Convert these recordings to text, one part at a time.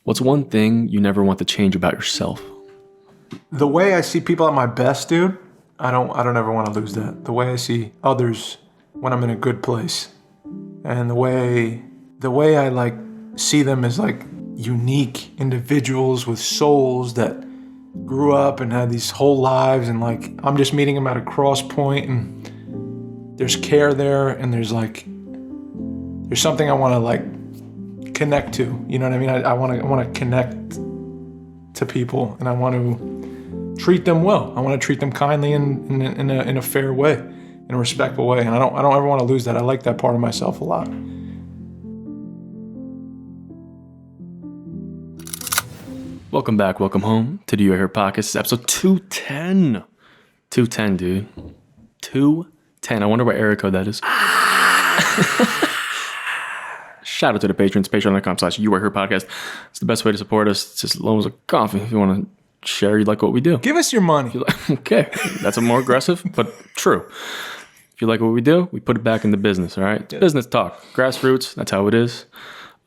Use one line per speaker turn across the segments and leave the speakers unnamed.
What's one thing you never want to change about yourself?
The way I see people at my best, dude, I don't ever want to lose that. The way I see others when I'm in a good place. And the way I like see them as like unique individuals with souls that grew up and had these whole lives, and like I'm just meeting them at a cross point, and there's care there, and there's something I want to like connect to. You know what I mean? I want to connect to people, and I want to treat them well. I want to treat them kindly in a fair way, in a respectful way. And I don't ever want to lose that. I like that part of myself a lot.
Welcome back. Welcome home to the You Are Here podcast. It's episode 210. 210, dude. 210. I wonder what area code that is. Shout out to the patrons. Patreon.com/You Are Here podcast. It's the best way to support us. It's just loans of coffee if you want to share. You like what we do.
Give us your money.
Okay. That's a more aggressive, but true. If you like what we do, we put it back in the business, all right? It's business talk. Grassroots. That's how it is.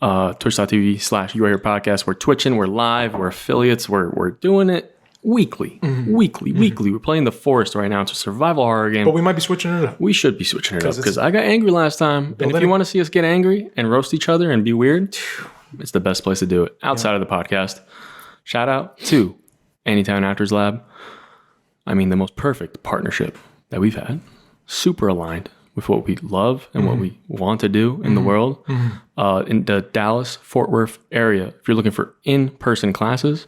Twitch.tv/You Are Here podcast. We're twitching. We're live. We're affiliates. We're doing it weekly. Weekly. We're playing The Forest right now. It's a survival horror game.
But we might be switching it up.
We should be switching it up because I got angry last time. And if you want to see us get angry and roast each other and be weird, it's the best place to do it outside of the podcast. Shout out to Anytime Actors Lab. I mean, the most perfect partnership that we've had. Super aligned with what we love and what we want to do in the world. In the Dallas-Fort Worth area, if you're looking for in-person classes,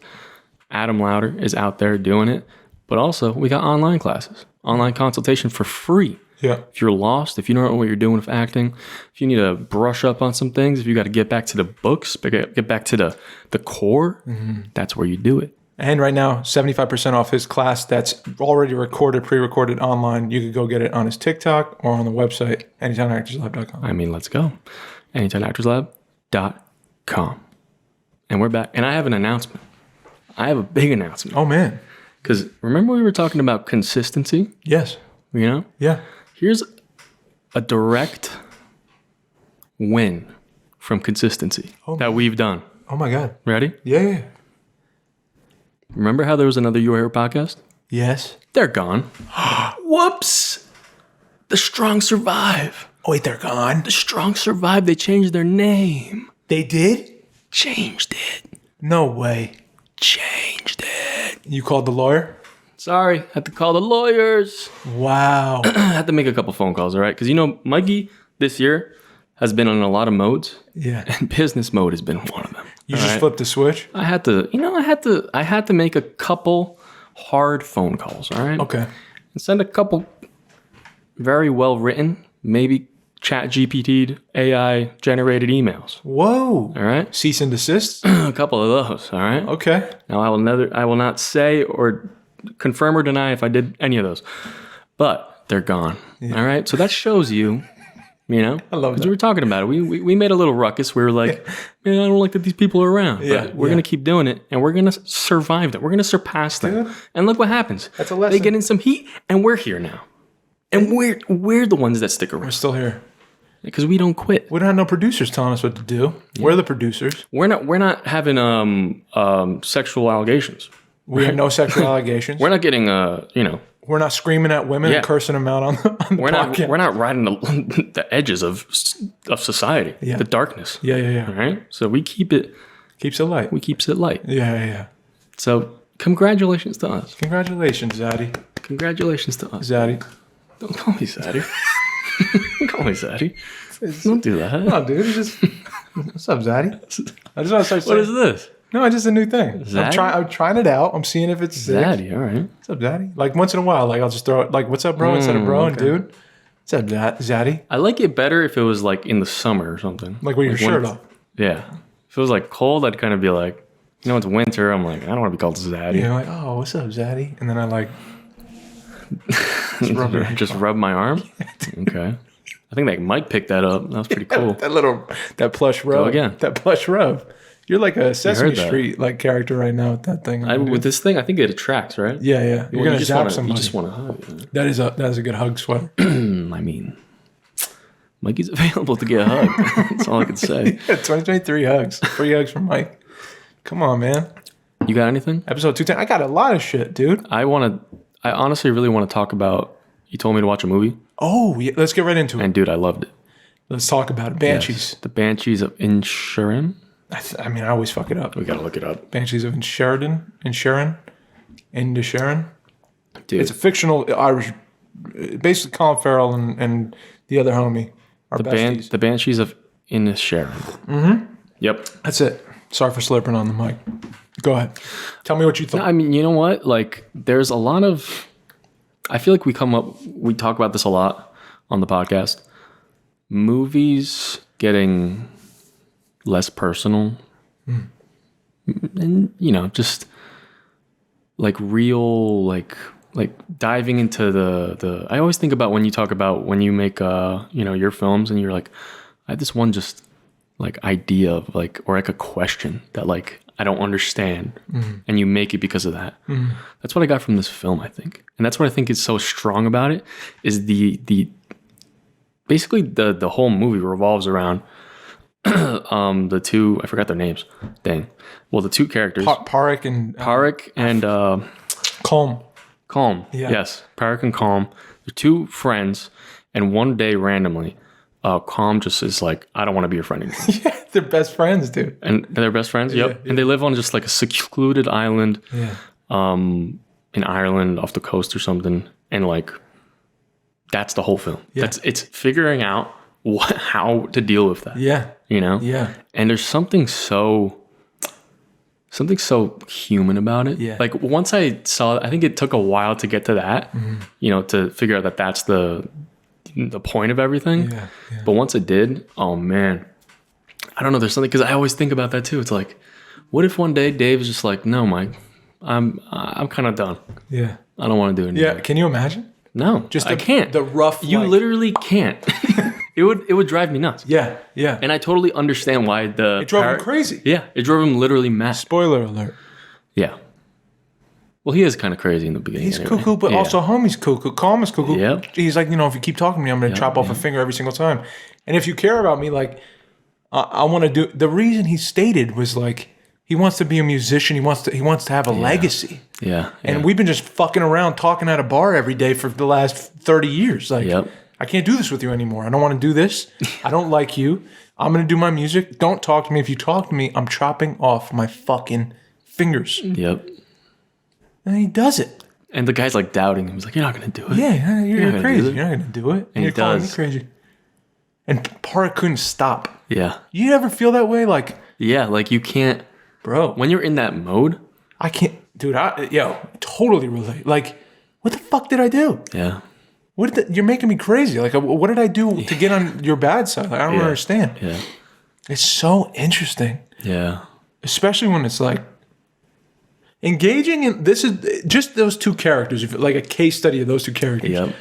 Adam Louder is out there doing it. But also, we got online classes, online consultation for free.
Yeah.
If you're lost, if you don't know what you're doing with acting, if you need to brush up on some things, if you got to get back to the books, get back to the core, that's where you do it.
And right now, 75% off his class that's already pre-recorded online. You could go get it on his TikTok or on the website, anytimeactorslab.com.
I mean, let's go. anytimeactorslab.com. And we're back. And I have an announcement. I have a big announcement.
Oh, man.
Because remember we were talking about consistency?
Yes.
You know?
Yeah.
Here's a direct win from consistency that we've done.
Oh, my God.
Ready?
Yeah.
Remember how there was another You Are Here podcast?
Yes.
They're gone. Whoops. The Strong survive.
Oh, wait, they're gone?
The Strong survive. They changed their name.
They did?
Changed it.
No way.
Changed it.
You called the lawyer?
Sorry. Had to call the lawyers.
Wow.
I had to make a couple phone calls, all right? Because, Mikey this year has been on a lot of modes.
Yeah.
And business mode has been one of them.
You just flipped the switch?
I had to make a couple hard phone calls, all right?
Okay.
And send a couple very well written, maybe chat GPT'd AI generated emails.
Whoa.
All right?
Cease and desist?
A couple of those, all right?
Okay.
Now I will not say or confirm or deny if I did any of those. But they're gone. Yeah. All right? So that shows you, I love that. Because we were talking about it. We made a little ruckus. We were like, man, I don't like that these people are around. But we're going to keep doing it, and we're going to survive them. We're going to surpass them. Dude, and look what happens.
That's a lesson.
They get in some heat, and we're here now. And we're the ones that stick around.
We're still here.
Because we don't quit.
We don't have no producers telling us what to do. Yeah. We're the producers.
We're not having sexual allegations.
We have no sexual allegations.
We're not getting
We're not screaming at women and cursing them out on the podcast.
We're not riding the edges of society, the darkness.
Yeah.
All right? So we keeps it light. We keeps it light.
Yeah.
So congratulations to us.
Congratulations, Zaddy.
Congratulations to us.
Zaddy.
Don't call me Zaddy. Don't call me Zaddy. Don't do that.
No, dude. What's up, Zaddy? I just want to start saying.
What is this?
No, it's just a new thing. I'm trying it out. I'm seeing if it's
Zaddy. All right.
What's up, Zaddy? Like once in a while, like I'll just throw it like, "What's up, bro?" instead of "bro" and "dude." What's up, Zaddy?
I like it better if it was like in the summer or something.
Like with your shirt off.
Yeah. If it was like cold, I'd kind of be like, it's winter. I'm like, I don't want to be called Zaddy.
Yeah, like, oh, what's up, Zaddy? And then I like
just rub my arm. Okay. I think Mike picked that up. That was pretty cool.
That plush rub.
Go again.
That plush rub. You're like a Sesame Street like character right now with that thing.
With this thing, I think it attracts, right?
Yeah. You're gonna zap somebody.
You just want to hug.
That is a good hug sweater.
Mikey's available to get a hug. That's all I can say.
Yeah, 2023 hugs. Free hugs from Mike. Come on, man.
You got anything?
Episode 210. I got a lot of shit, dude.
I honestly really want to talk about, you told me to watch a movie.
Oh, yeah. Let's get right into it.
And dude, I loved it.
Let's talk about it. Banshees.
Yes. The Banshees of Inisherin.
I mean, I always fuck it up.
We got to look it up.
Banshees of Inisherin.
Dude.
It's a fictional Irish, basically Colin Farrell and the other homie are besties.
The Banshees of Inisherin. Mm-hmm. Yep.
That's it. Sorry for slurping on the mic. Go ahead. Tell me what you thought.
I mean, you know what? Like, there's a lot of... I feel like we talk about this a lot on the podcast. Movies getting less personal. And, you know, just like real, like diving into the... I always think about when you talk about when you make, your films and you're like, I had this one just like idea of like, or like a question that like, I don't understand, and you make it because of that. That's what I got from this film, I think, and that's what I think is so strong about it. Is the basically the whole movie revolves around the two, I forgot their names. Dang. Well, the two characters,
Parik and
Calm.
Yeah.
Yes, Parik and Calm. They're two friends, and one day randomly, Calm just is like, I don't want to be your friend anymore.
Yeah, they're best friends, dude.
And they're best friends. Yep. Yeah. And they live on just like a secluded island, in Ireland off the coast or something. And like, that's the whole film.
Yeah.
It's figuring out how to deal with that.
Yeah.
You know?
Yeah.
And there's something so human about it.
Yeah.
Like once I saw it, I think it took a while to get to that, to figure out that that's the point of everything.
Yeah.
But once it did, oh man, I don't know. There's something, because I always think about that too. It's like, what if one day Dave is just like, no, Mike, I'm kind of done.
Yeah.
I don't want to do it anymore.
Yeah. Can you imagine?
No, I can't.
The rough.
You literally can't. It would drive me nuts.
Yeah. Yeah.
And I totally understand why
it drove him crazy.
Yeah, it drove him literally mad.
Spoiler alert.
Yeah. Well, he is kind of crazy in the beginning.
He's cuckoo, but also homie's cuckoo. Calm is cuckoo.
Yep.
He's like, if you keep talking to me, I'm going to chop off a finger every single time. And if you care about me, like, I want to do. The reason he stated was like, he wants to be a musician. He wants to have a legacy.
Yeah.
And we've been just fucking around talking at a bar every day for the last 30 years. Like, I can't do this with you anymore. I don't want to do this. I don't like you. I'm going to do my music. Don't talk to me. If you talk to me, I'm chopping off my fucking fingers.
Yep.
And he does it.
And the guy's like doubting him. He's like, you're not going to do it.
Yeah, you're crazy. You're not going to do it.
And
you're
he does.
Me crazy. And Park couldn't stop.
Yeah.
You ever feel that way? Like,
yeah, like you can't,
bro.
When you're in that mode.
I can't, dude. Totally relate. Like, what the fuck did I do?
Yeah.
You're making me crazy. Like, what did I do to get on your bad side? Like, I don't understand.
Yeah.
It's so interesting.
Yeah.
Especially when it's like engaging in, this is just those two characters, like a case study of those two characters.
Yep.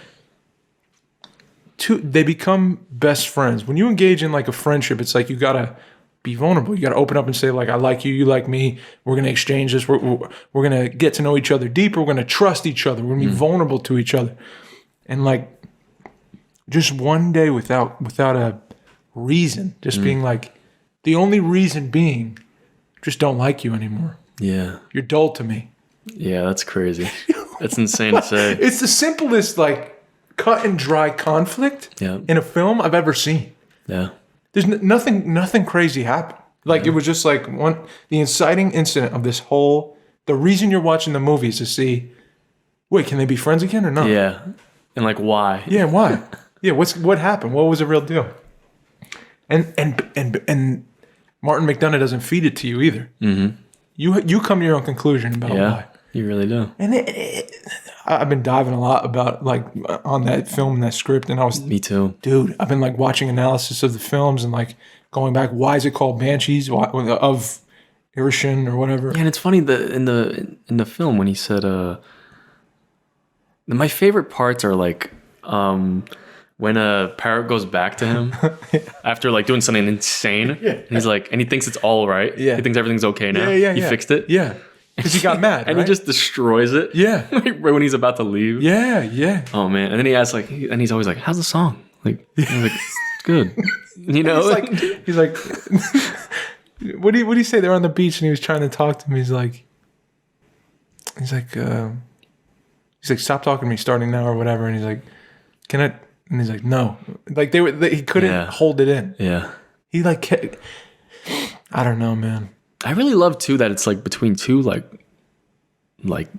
They become best friends. When you engage in like a friendship, it's like you gotta be vulnerable. You gotta open up and say, like, I like you, you like me. We're gonna exchange this. We're gonna get to know each other deeper. We're gonna trust each other. We're gonna be vulnerable to each other. And like, just one day without a reason, just being like, the only reason being, just don't like you anymore.
Yeah.
You're dull to me.
Yeah, that's crazy. That's insane to say.
It's the simplest, like, cut and dry conflict in a film I've ever seen.
Yeah.
There's nothing crazy happened. Like, it was just like the inciting incident of this whole, the reason you're watching the movie is to see, wait, can they be friends again or not?
Yeah. And like, why?
Yeah, why? Yeah, what happened? What was the real deal? And Martin McDonagh doesn't feed it to you either. Mm-hmm. You come to your own conclusion about why.
You really do.
And I've been diving a lot about, like, on that film and that script, and
Me too.
Dude, I've been like watching analysis of the films and like going back. Why is it called Banshees of Inisherin or whatever?
Yeah, and it's funny that in the film when he said, my favorite parts are like when Parrot goes back to him after like doing something insane, and he's like, and he thinks it's all right.
Yeah,
he thinks everything's okay now.
Yeah.
He fixed it.
Yeah. Because he got mad,
and he just destroys it.
Yeah,
right when he's about to leave.
Yeah.
Oh man! And then he asks, like, and he's always like, "How's the song?" Like, he's like, "It's good." You know,
he's like, What do you say? They're on the beach and he was trying to talk to me. He's like, stop talking to me starting now or whatever. And he's like, can I? And he's like, no. Like he couldn't hold it in.
Yeah.
He like, I don't know, man.
I really love too that it's like between two like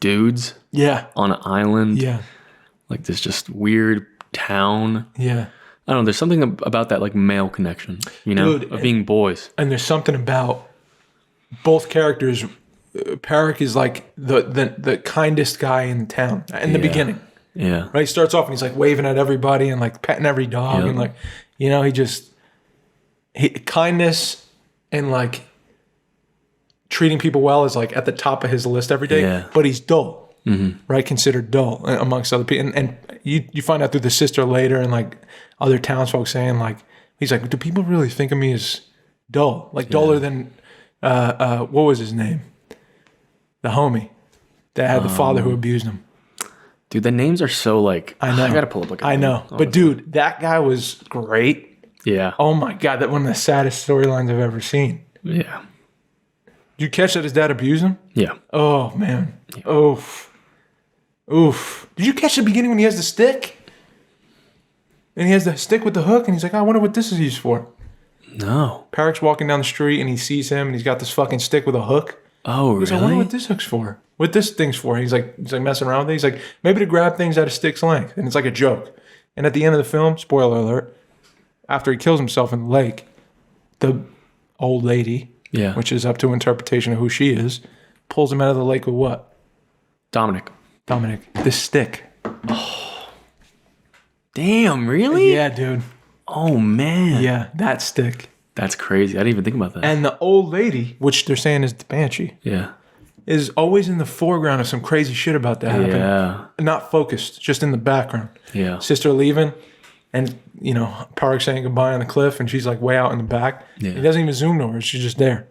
dudes.
Yeah.
On an island.
Yeah.
Like this just weird town.
Yeah.
I don't know. There's something about that like male connection, you know,
Dude,
of being boys.
And there's something about both characters. Perrick is like the kindest guy in town in the beginning.
Yeah.
Right. He starts off and he's like waving at everybody and like petting every dog and like, you know, kindness and like treating people well is like at the top of his list every day.
Yeah.
But he's dull, right? Considered dull amongst other people. And you find out through the sister later and like other townsfolk saying like, he's like, do people really think of me as dull? Like duller than, what was his name? The homie that had the father who abused him.
Dude, the names are so like, I know. I gotta pull up like
I know. But dude, that guy was great.
Yeah.
Oh my God, that one of the saddest storylines I've ever seen.
Yeah.
Did you catch that his dad abused him?
Yeah.
Oh man. Yeah. Oof. Did you catch the beginning when he has the stick? And he has the stick with the hook and he's like, I wonder what this is used for.
No.
Perrick's walking down the street and he sees him and he's got this fucking stick with a hook.
Oh,
He's
really?
like, I wonder what this hook's for. What this thing's for. He's like messing around with it. He's like, maybe to grab things at a stick's length. And it's like a joke. And at the end of the film, spoiler alert, after he kills himself in the lake, the old lady, which is up to interpretation of who she is, pulls him out of the lake with what?
Dominic,
this stick.
Oh. Damn, really?
Yeah, dude.
Oh, man.
Yeah, that stick.
That's crazy. I didn't even think about that.
And the old lady, which they're saying is the Banshee, is always in the foreground of some crazy shit about that happening.
Yeah.
Not focused, just in the background.
Yeah.
Sister leaving, and, you know, Park saying goodbye on the cliff, and she's like way out in the back.
Yeah.
He doesn't even zoom to her. She's just there.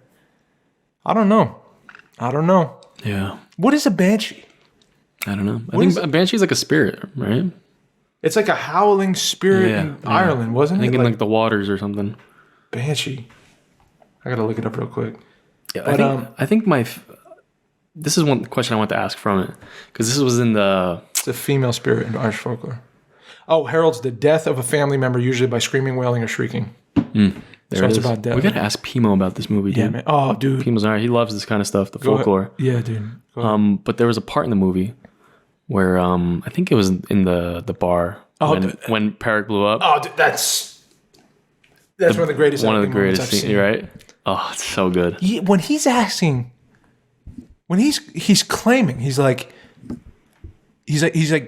I don't know.
Yeah.
What is a Banshee?
I don't know. I think a Banshee's like a spirit, right?
It's like a howling spirit in Ireland, wasn't it?
I think in like the waters or something.
Banshee. I gotta look it up real quick.
Yeah, but, I think this is one question I want to ask from it, because this was in the...
It's a female spirit in Irish folklore. Oh, heralds the death of a family member, usually by screaming, wailing, or shrieking. So it's about death.
We gotta ask Pimo about this movie, dude.
Yeah, man. Oh, dude.
Pimo's alright. He loves this kind of stuff, the folklore.
Yeah, dude.
But there was a part in the movie where I think it was in the bar when Perrick blew up.
Oh, dude, that's one of the greatest.
One of the greatest scenes, right? Oh, it's so good.
When he's asking, when he's claiming, he's like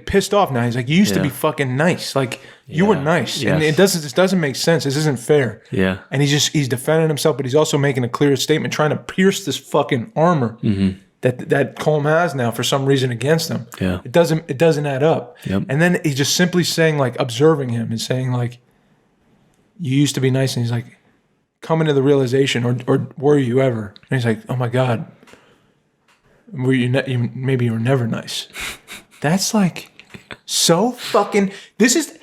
pissed off now. He's like, you used to be fucking nice. Like you were nice, and this doesn't make sense. This isn't fair.
Yeah. And
he's defending himself, but he's also making a clear statement, trying to pierce this fucking armor that Colm has now for some reason against him.
Yeah.
It doesn't add up.
Yep.
And then he's just simply saying, like, observing him and saying, like, you used to be nice, and he's like, coming to the realization, or were you ever? And he's like, oh my God, were you maybe you were never nice. That's like so fucking. This is,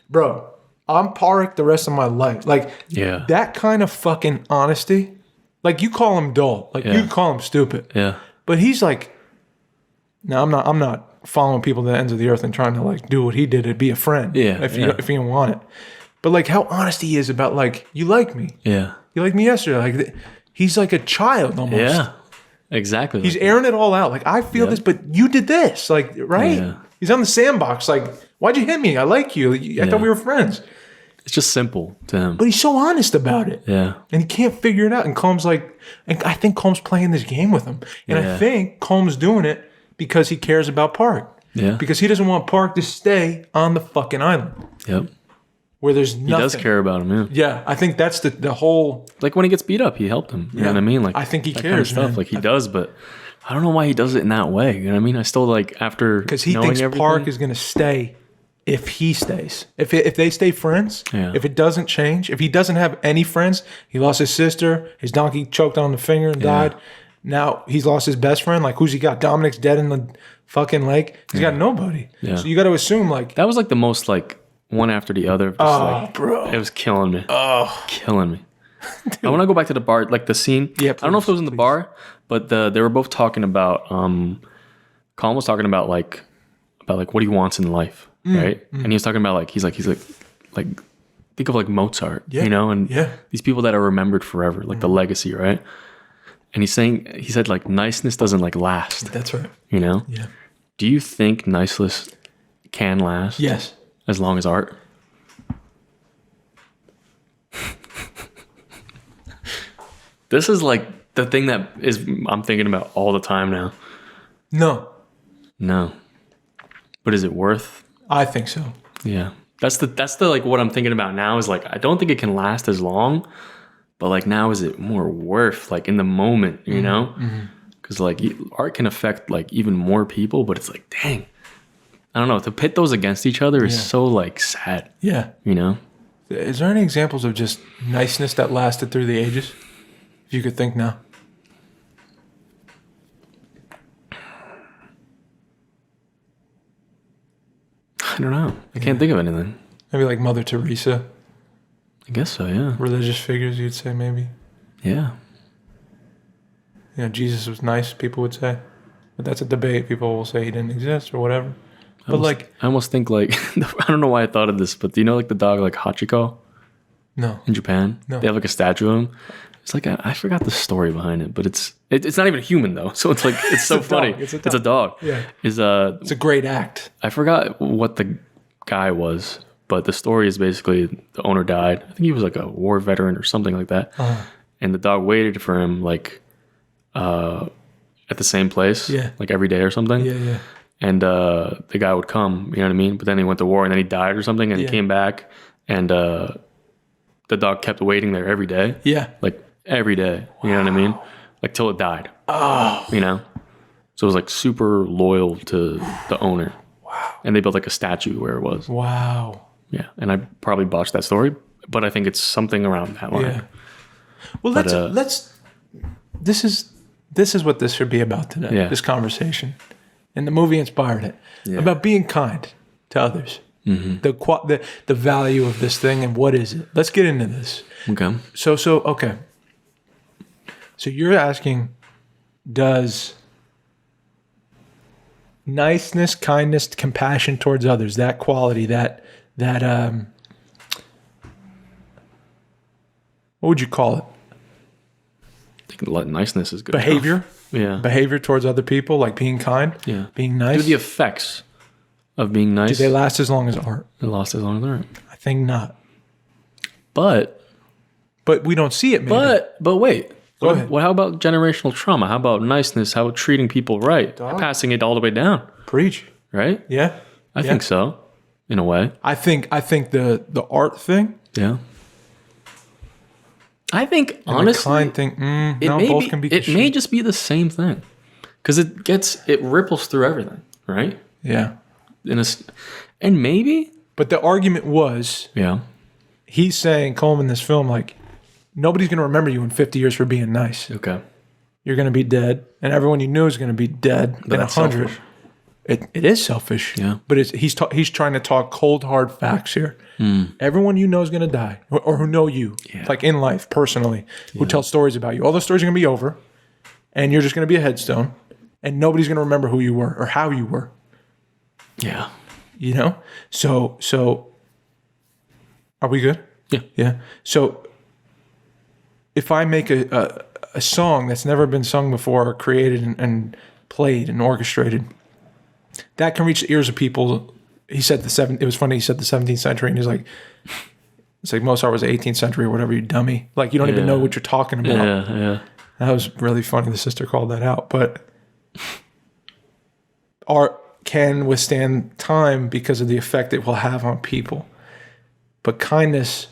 bro. I'm Park the rest of my life. Like, that kind of fucking honesty. Like, you call him dull. Like, you call him stupid.
Yeah.
But he's like, no, I'm not following people to the ends of the earth and trying to like do what he did to be a friend.
Yeah.
If you don't want it. But like how honest he is about like, you like me.
Yeah.
You like me yesterday. Like, he's like a child almost.
Yeah. Exactly.
He's airing it all out. Like, I feel this, but you did this. Like, right?
Yeah.
He's on the sandbox. Like, why'd you hit me? I like you. I thought we were friends.
It's just simple to him.
But he's so honest about it.
Yeah.
And he can't figure it out. And Combs like, and I think Combs playing this game with him. And I think Combs doing it because he cares about Park.
Yeah.
Because he doesn't want Park to stay on the fucking island.
Yep.
Where there's nothing.
He does care about him, yeah.
Yeah. I think that's the whole.
Like when he gets beat up, he helped him. You know what I mean? Like,
I think he
that
cares,
kind of stuff.
man.
Like he does, but I don't know why he does it in that way. You know what I mean? I still like after
because he thinks Park is going to stay if he stays. If they stay friends, if it doesn't change, if he doesn't have any friends, he lost his sister, his donkey choked on the finger and died. Now he's lost his best friend. Like, who's he got? Dominic's dead in the fucking lake. He's got nobody. Yeah. So you got to assume like
that was like the most like one after the other. Just,
bro,
it was killing me.
Oh,
killing me. I want to go back to the bar, like the scene.
Yeah,
I don't know if it was in the bar, but they were both talking about. Colin was talking about like what he wants in life, right? And he was talking about like he's like think of like Mozart, you know, and these people that are remembered forever, like the legacy, right? And he said like niceness doesn't like last.
That's right.
You know?
Yeah.
Do you think niceness can last?
Yes.
As long as art? This is like the thing that I'm thinking about all the time now. No. But is it worth?
I think so.
Yeah. That's the like what I'm thinking about now is like I don't think it can last as long, but like now is it more worth like in the moment, you know? Because like art can affect like even more people, but it's like dang, I don't know, to pit those against each other is so like sad.
Yeah.
You know?
Is there any examples of just niceness that lasted through the ages? If you could think now.
I don't know. I can't think of anything.
Maybe like Mother Teresa.
I guess so, yeah.
Religious figures, you'd say maybe.
Yeah.
You know, Jesus was nice, people would say. But that's a debate. People will say he didn't exist or whatever. But
I almost think like, I don't know why I thought of this, but do you know like the dog like Hachiko?
No.
In Japan?
No.
They have like a statue of him. It's like, I forgot the story behind it, but it's not even a human though. So it's like, it's so funny.
It's a
dog.
Yeah.
It's
a great act.
I forgot what the guy was, but the story is basically the owner died. I think he was like a war veteran or something like that. And the dog waited for him like at the same place, like every day or something.
Yeah.
And the guy would come, you know what I mean? But then he went to war and then he died or something and he came back and the dog kept waiting there every day.
Yeah.
Like every day, you know what I mean? Like till it died.
Oh.
You know? So it was like super loyal to the owner.
Wow.
And they built like a statue where it was.
Wow.
Yeah. And I probably botched that story, but I think it's something around that line.
Yeah. Well, let's this is what this should be about today.
Yeah.
This conversation. And the movie inspired it. Yeah. About being kind to others. Mm-hmm. The value of this thing and what is it? Let's get into this.
Okay.
Okay. So you're asking, does niceness, kindness, compassion towards others, that quality, that what would you call it?
I think niceness is good.
Behavior?
Yeah.
Behavior towards other people, like being kind?
Yeah.
Being nice?
Do the effects of being nice.
Do they last as long as art?
They last as long as art.
I think not.
But
we don't see it, maybe.
But wait.
Go ahead.
How about generational trauma? How about niceness? How about treating people right? Passing it all the way down.
Preach.
Right?
Yeah.
I think so. In a way.
I think the art thing.
Yeah. I think honestly,
the kind thing. Both can be.
It may just be the same thing, because it ripples through everything, right?
Yeah.
And maybe.
But the argument was.
Yeah.
He's saying, Coleman, in this film, like, nobody's going to remember you in 50 years for being nice.
Okay.
You're going to be dead, and everyone you knew is going to be dead in 100. It is selfish.
Yeah.
But he's trying to talk cold, hard facts here. Everyone you know is going to die, or who know you, like in life, personally, who tell stories about you. All those stories are going to be over, and you're just going to be a headstone, and nobody's going to remember who you were or how you were.
Yeah.
You know? So are we good?
Yeah.
Yeah. So if I make a song that's never been sung before, or created and played and orchestrated, that can reach the ears of people. He said it was funny, he said the 17th century, and he's like, it's like Mozart was the 18th century or whatever, you dummy. Like, you don't even know what you're talking about.
Yeah.
That was really funny. The sister called that out. But art can withstand time because of the effect it will have on people. But kindness,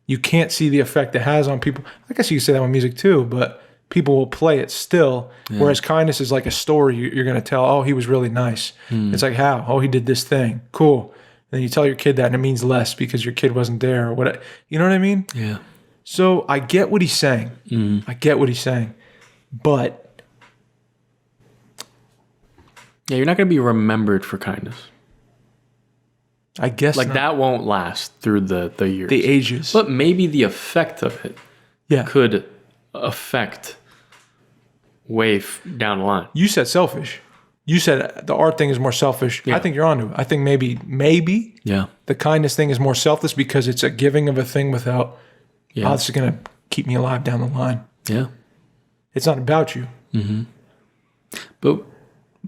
you can't see the effect it has on people. I guess you could say that with music too, but people will play it still. Yeah. Whereas kindness is like a story you're going to tell. Oh, he was really nice. It's like, how? Oh, he did this thing. Cool. And then you tell your kid that and it means less because your kid wasn't there or what. You know what I mean?
Yeah.
So I get what he's saying. I get what he's saying. But
yeah, you're not going to be remembered for kindness.
I guess
like that won't last through the years.
The ages.
But maybe the effect of it could affect down the line.
You said selfish. You said the art thing is more selfish.
Yeah.
I think you're onto it. I think maybe the kindness thing is more selfless because it's a giving of a thing without, oh, this is going to keep me alive down the line.
Yeah.
It's not about you.
Mm-hmm. But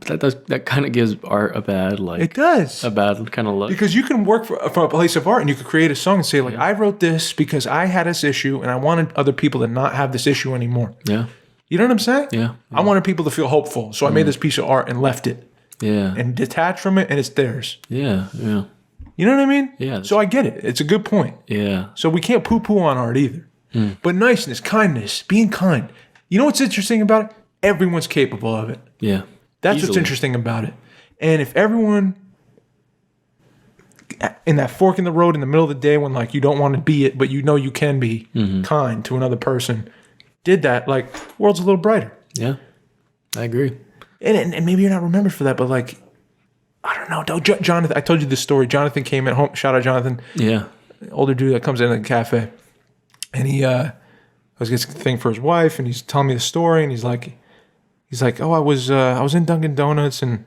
that kind of gives art a bad, like...
It does.
A bad kind of look.
Because you can work from a place of art and you could create a song and say, like, I wrote this because I had this issue and I wanted other people to not have this issue anymore.
Yeah.
You know what I'm saying?
Yeah.
I wanted people to feel hopeful. So I made this piece of art and left it.
Yeah.
And detached from it and it's theirs.
Yeah. Yeah.
You know what I mean?
Yeah.
So I get it. It's a good point.
Yeah.
So we can't poo-poo on art either. But niceness, kindness, being kind. You know what's interesting about it? Everyone's capable of it.
Yeah.
That's what's interesting about it. And if everyone in that fork in the road in the middle of the day when like you don't want to be it, but you know you can be kind to another person, did that, like, the world's a little brighter.
Yeah, I agree.
And maybe you're not remembered for that, but like, I don't know. Jonathan, I told you this story. Jonathan came in home. Shout out Jonathan.
Yeah.
Older dude that comes in the cafe. And he was getting a thing for his wife, and he's telling me the story, and he's like, oh, I was in Dunkin' Donuts, and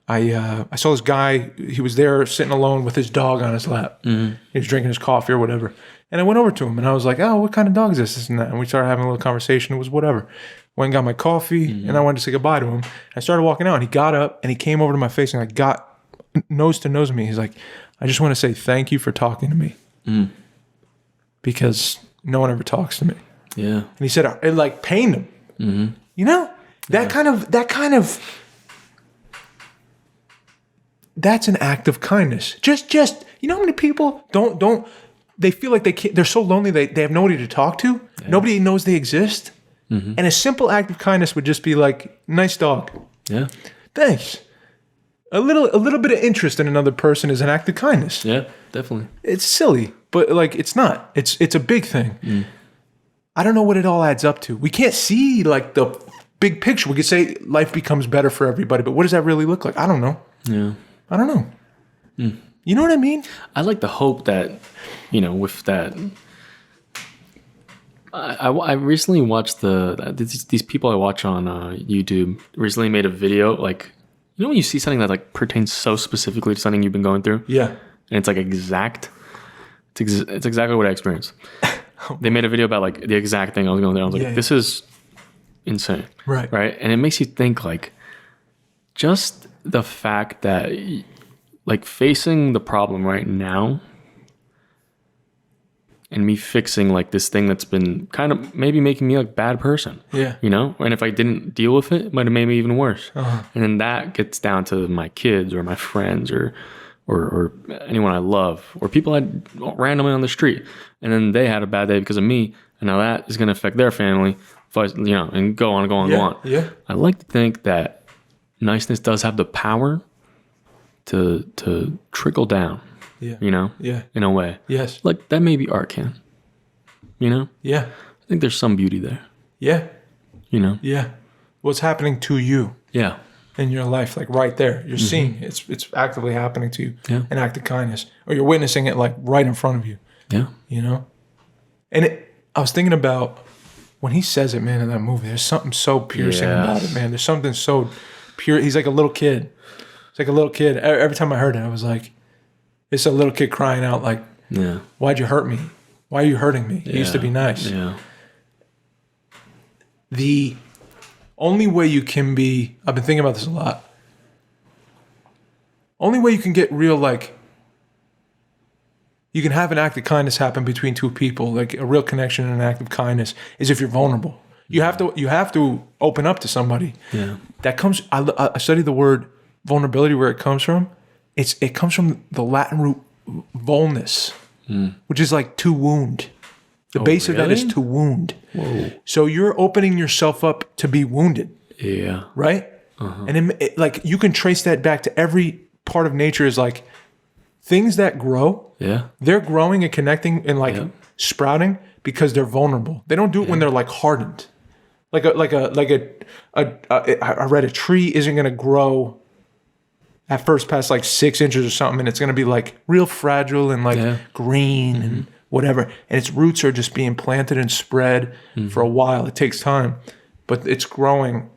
I saw this guy. He was there sitting alone with his dog on his lap. Mm-hmm. He was drinking his coffee or whatever. And I went over to him, and I was like, oh, what kind of dog is this? This and that. And we started having a little conversation. It was whatever. Went and got my coffee, and I wanted to say goodbye to him. I started walking out, and he got up, and he came over to my face, and I got nose to nose with me. He's like, I just want to say thank you for talking to me. Because no one ever talks to me.
Yeah.
And he said it like pained him. Mm-hmm. You know? That kind of that's an act of kindness. Just you know how many people don't they feel like they're so lonely they have nobody to talk to? Yeah. Nobody knows they exist. Mm-hmm. And a simple act of kindness would just be like, nice dog.
Yeah.
Thanks. A little bit of interest in another person is an act of kindness.
Yeah, definitely.
It's silly, but like it's not. It's a big thing. I don't know what it all adds up to. We can't see like the big picture. We could say life becomes better for everybody, but what does that really look like? I don't know. Yeah. I don't know. You know what I mean?
I like the hope that, with that. I recently watched these people I watch on YouTube recently made a video, like, when you see something that like pertains so specifically to something you've been going through?
Yeah.
And it's like exact. It's exactly what I experienced. They made a video about like the exact thing I was going through. I was like, this is insane.
Right.
Right. And it makes you think like just the fact that like facing the problem right now and me fixing like this thing that's been kind of maybe making me like a bad person.
Yeah.
And if I didn't deal with it might have made me even worse. Uh-huh. And then that gets down to my kids or my friends or anyone I love or people I randomly on the street. And then they had a bad day because of me. And now that is going to affect their family, and go on.
Yeah.
I like to think that niceness does have the power to trickle down.
Yeah.
Yeah. In a way.
Yes.
Like that maybe art can. Yeah. I think there's some beauty there.
Yeah.
Yeah.
What's happening to you?
Yeah.
In your life, like right there, you're seeing it's actively happening to you.
Yeah.
An act of kindness, or you're witnessing it like right in front of you.
Yeah.
And I was thinking about when he says it, man, in that movie. There's something so piercing about it, man. There's something so pure. He's like a little kid. It's like a little kid. Every time I heard it, I was like, it's a little kid crying out like, why'd you hurt me? Why are you hurting me? It used to be nice.
Yeah.
The only way you can be, I've been thinking about this a lot. Only way you can get real, like, you can have an act of kindness happen between two people, like a real connection and an act of kindness, is if you're vulnerable. You have to open up to somebody.
Yeah.
That comes, I study the word vulnerability, where it comes from. It comes from the Latin root vulnus, which is like to wound. The base of that is to wound.
Whoa.
So you're opening yourself up to be wounded.
Yeah.
Right? Uh-huh. And like you can trace that back to every part of nature is like things that grow. Yeah. They're growing and connecting and like sprouting because they're vulnerable. They don't do it when they're like hardened. I read a tree isn't going to grow at first past like 6 inches or something, and it's going to be like real fragile and like green and whatever. And its roots are just being planted and spread for a while. It takes time, but it's growing.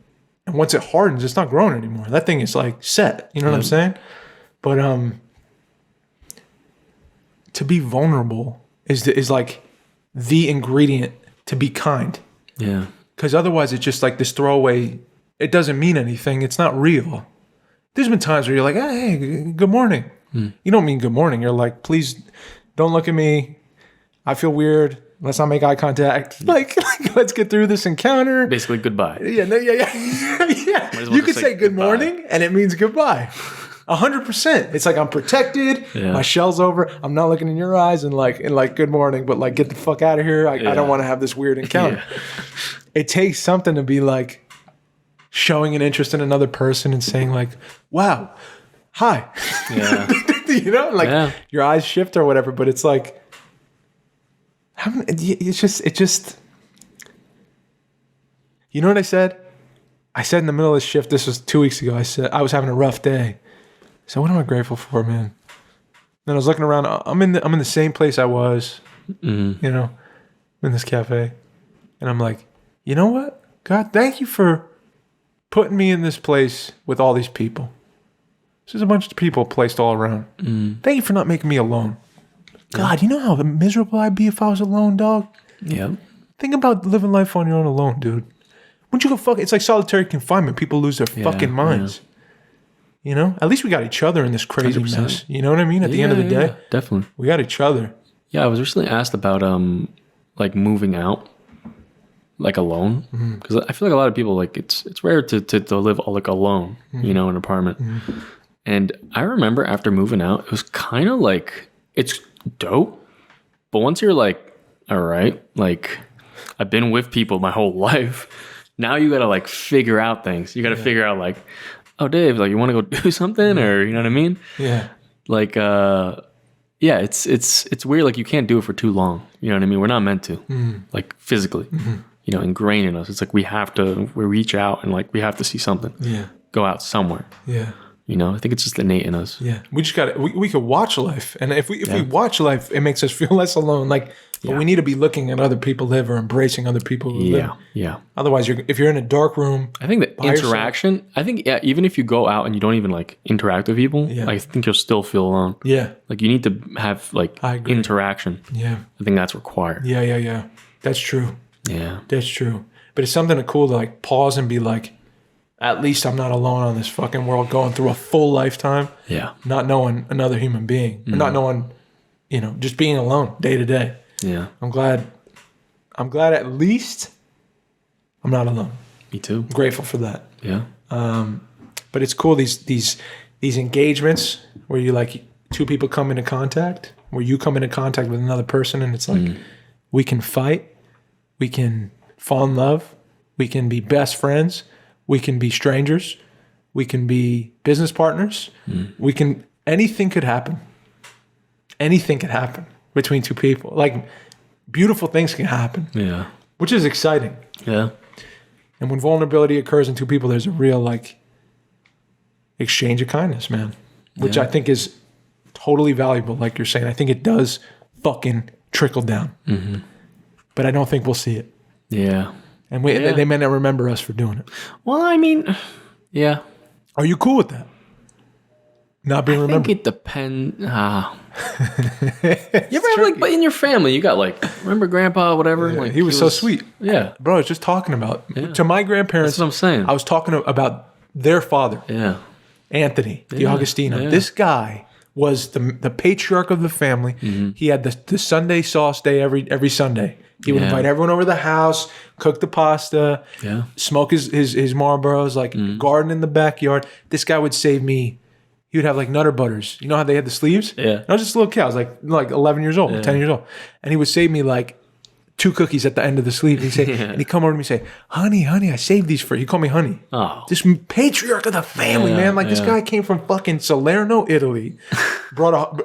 And once it hardens, it's not growing anymore. That thing is like set. You know what I'm saying? But to be vulnerable is like the ingredient to be kind.
Yeah.
Because otherwise it's just like this throwaway. It doesn't mean anything. It's not real. There's been times where you're like, hey, good morning. You don't mean good morning. You're like, please don't look at me. I feel weird. Let's not make eye contact. Like let's get through this encounter.
Basically, goodbye.
Yeah. You could say good morning and it means goodbye. 100%. It's like I'm protected. Yeah. My shell's over. I'm not looking in your eyes and like good morning, but like get the fuck out of here. I don't want to have this weird encounter. Yeah. It takes something to be like showing an interest in another person and saying like, wow, hi. Yeah. You know, like your eyes shift or whatever, but it's like, it's just, you know what I said? I said in the middle of the shift, this was 2 weeks ago, I said, I was having a rough day. So what am I grateful for, man? Then I was looking around, I'm in the same place I was, you know, I'm in this cafe. And I'm like, you know what? God, thank you for putting me in this place with all these people. There's a bunch of people placed all around. Thank you for not making me alone. God, you know how miserable I'd be if I was alone, dog?
Yeah.
Think about living life on your own alone, dude. Wouldn't you go fuck? It's like solitary confinement. People lose their fucking minds. Yeah. You know? At least we got each other in this crazy 100%. Mess. You know what I mean? At the end of the day.
Definitely.
We got each other.
Yeah, I was recently asked about like moving out. Like alone, because I feel like a lot of people like it's rare to live like alone, you know, in an apartment. And I remember after moving out, it was kind of like it's dope, but once you're like, all right, like I've been with people my whole life, now you got to like figure out things. You got to figure out like, oh, Dave, like you want to go do something, or you know what I mean? Yeah. Like, yeah, it's weird. Like you can't do it for too long. You know what I mean? We're not meant to, like physically. You know, ingrained in us. It's like we reach out and like we have to see something. Yeah. Go out somewhere. Yeah. You know, I think it's just innate in us.
Yeah. We just got we could watch life. And if we watch life, it makes us feel less alone. Like, but we need to be looking at other people live or embracing other people who live. Yeah. Otherwise, if you're in a dark room.
I think the interaction, even if you go out and you don't even like interact with people, I think you'll still feel alone. Yeah. Like you need to have like interaction. Yeah. I think that's required.
Yeah. That's true. Yeah. That's true. But it's something cool to like pause and be like, at least I'm not alone on this fucking world going through a full lifetime. Yeah. Not knowing another human being. Or not knowing, you know, just being alone day to day. Yeah. I'm glad at least I'm not alone.
Me too.
I'm grateful for that.
Yeah.
But it's cool these engagements where you like two people come into contact, where you come into contact with another person and it's like we can fight. We can fall in love. We can be best friends. We can be strangers. We can be business partners. Anything could happen. Anything could happen between two people. Like beautiful things can happen. Yeah. Which is exciting. Yeah. And when vulnerability occurs in two people, there's a real like exchange of kindness, man. Which I think is totally valuable, like you're saying. I think it does fucking trickle down. But I don't think we'll see it. Yeah. And they may not remember us for doing it.
Well, I mean, yeah.
Are you cool with that? Not being remembered?
I think it depends. You ever have like, but in your family, you got like, remember grandpa, whatever?
Yeah,
like
he was so sweet. Yeah. Bro, I was just talking about, to my grandparents.
That's what I'm saying.
I was talking about their father. Yeah. Anthony D'Agostino. Yeah. This guy was the patriarch of the family. He had the Sunday sauce day every Sunday. He would invite everyone over to the house, cook the pasta, smoke his Marlboros, like garden in the backyard. This guy would save me. He would have like Nutter Butters. You know how they had the sleeves? Yeah. And I was just a little kid. I was like 11 years old, 10 years old. And he would save me like 2 cookies at the end of the sleeve. He'd say, and he'd come over to me and say, honey, I saved these for you. He called me honey. Oh. This patriarch of the family, man. Like this guy came from fucking Salerno, Italy.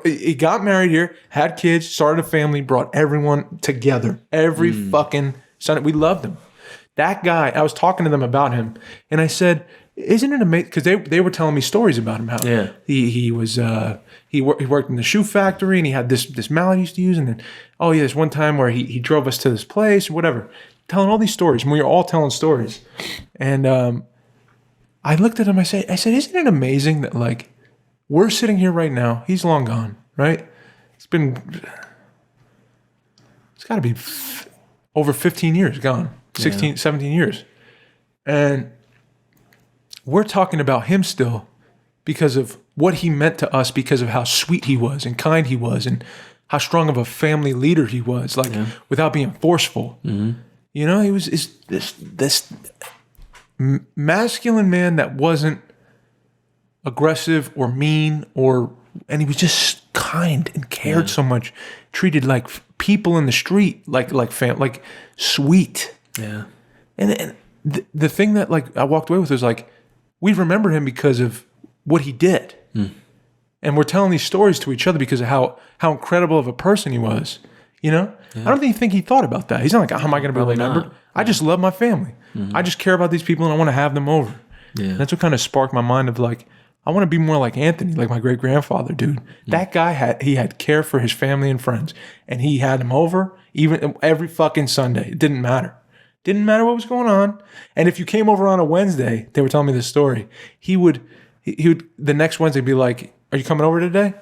He got married here, had kids, started a family, brought everyone together. Every fucking Sunday. We loved him. That guy, I was talking to them about him. And I said, isn't it amazing? Because they were telling me stories about him. How he worked in the shoe factory and he had this mallet he used to use. And then, there's one time where he drove us to this place or whatever, telling all these stories. And we were all telling stories. And I looked at him. I said, isn't it amazing that like we're sitting here right now? He's long gone, right? It's got to be over 15 years gone, 16, 17 years. And we're talking about him still because of what he meant to us, because of how sweet he was and kind he was and how strong of a family leader he was, like without being forceful. Mm-hmm. You know, he was this masculine man that wasn't aggressive or mean and he was just kind and cared so much, treated like people in the street, like sweet. Yeah. And the thing that like I walked away with was like, we remember him because of what he did. And we're telling these stories to each other because of how incredible of a person he was. You know? Yeah. I don't even think he thought about that. He's not like, how am I going to be remembered? I just love my family. Mm-hmm. I just care about these people and I want to have them over. Yeah. And that's what kind of sparked my mind of like, I want to be more like Anthony, like my great-grandfather, dude. That guy had care for his family and friends. And he had them over even every fucking Sunday. It didn't matter. Didn't matter what was going on. And if you came over on a Wednesday, they were telling me this story, he would the next Wednesday be like, are you coming over today?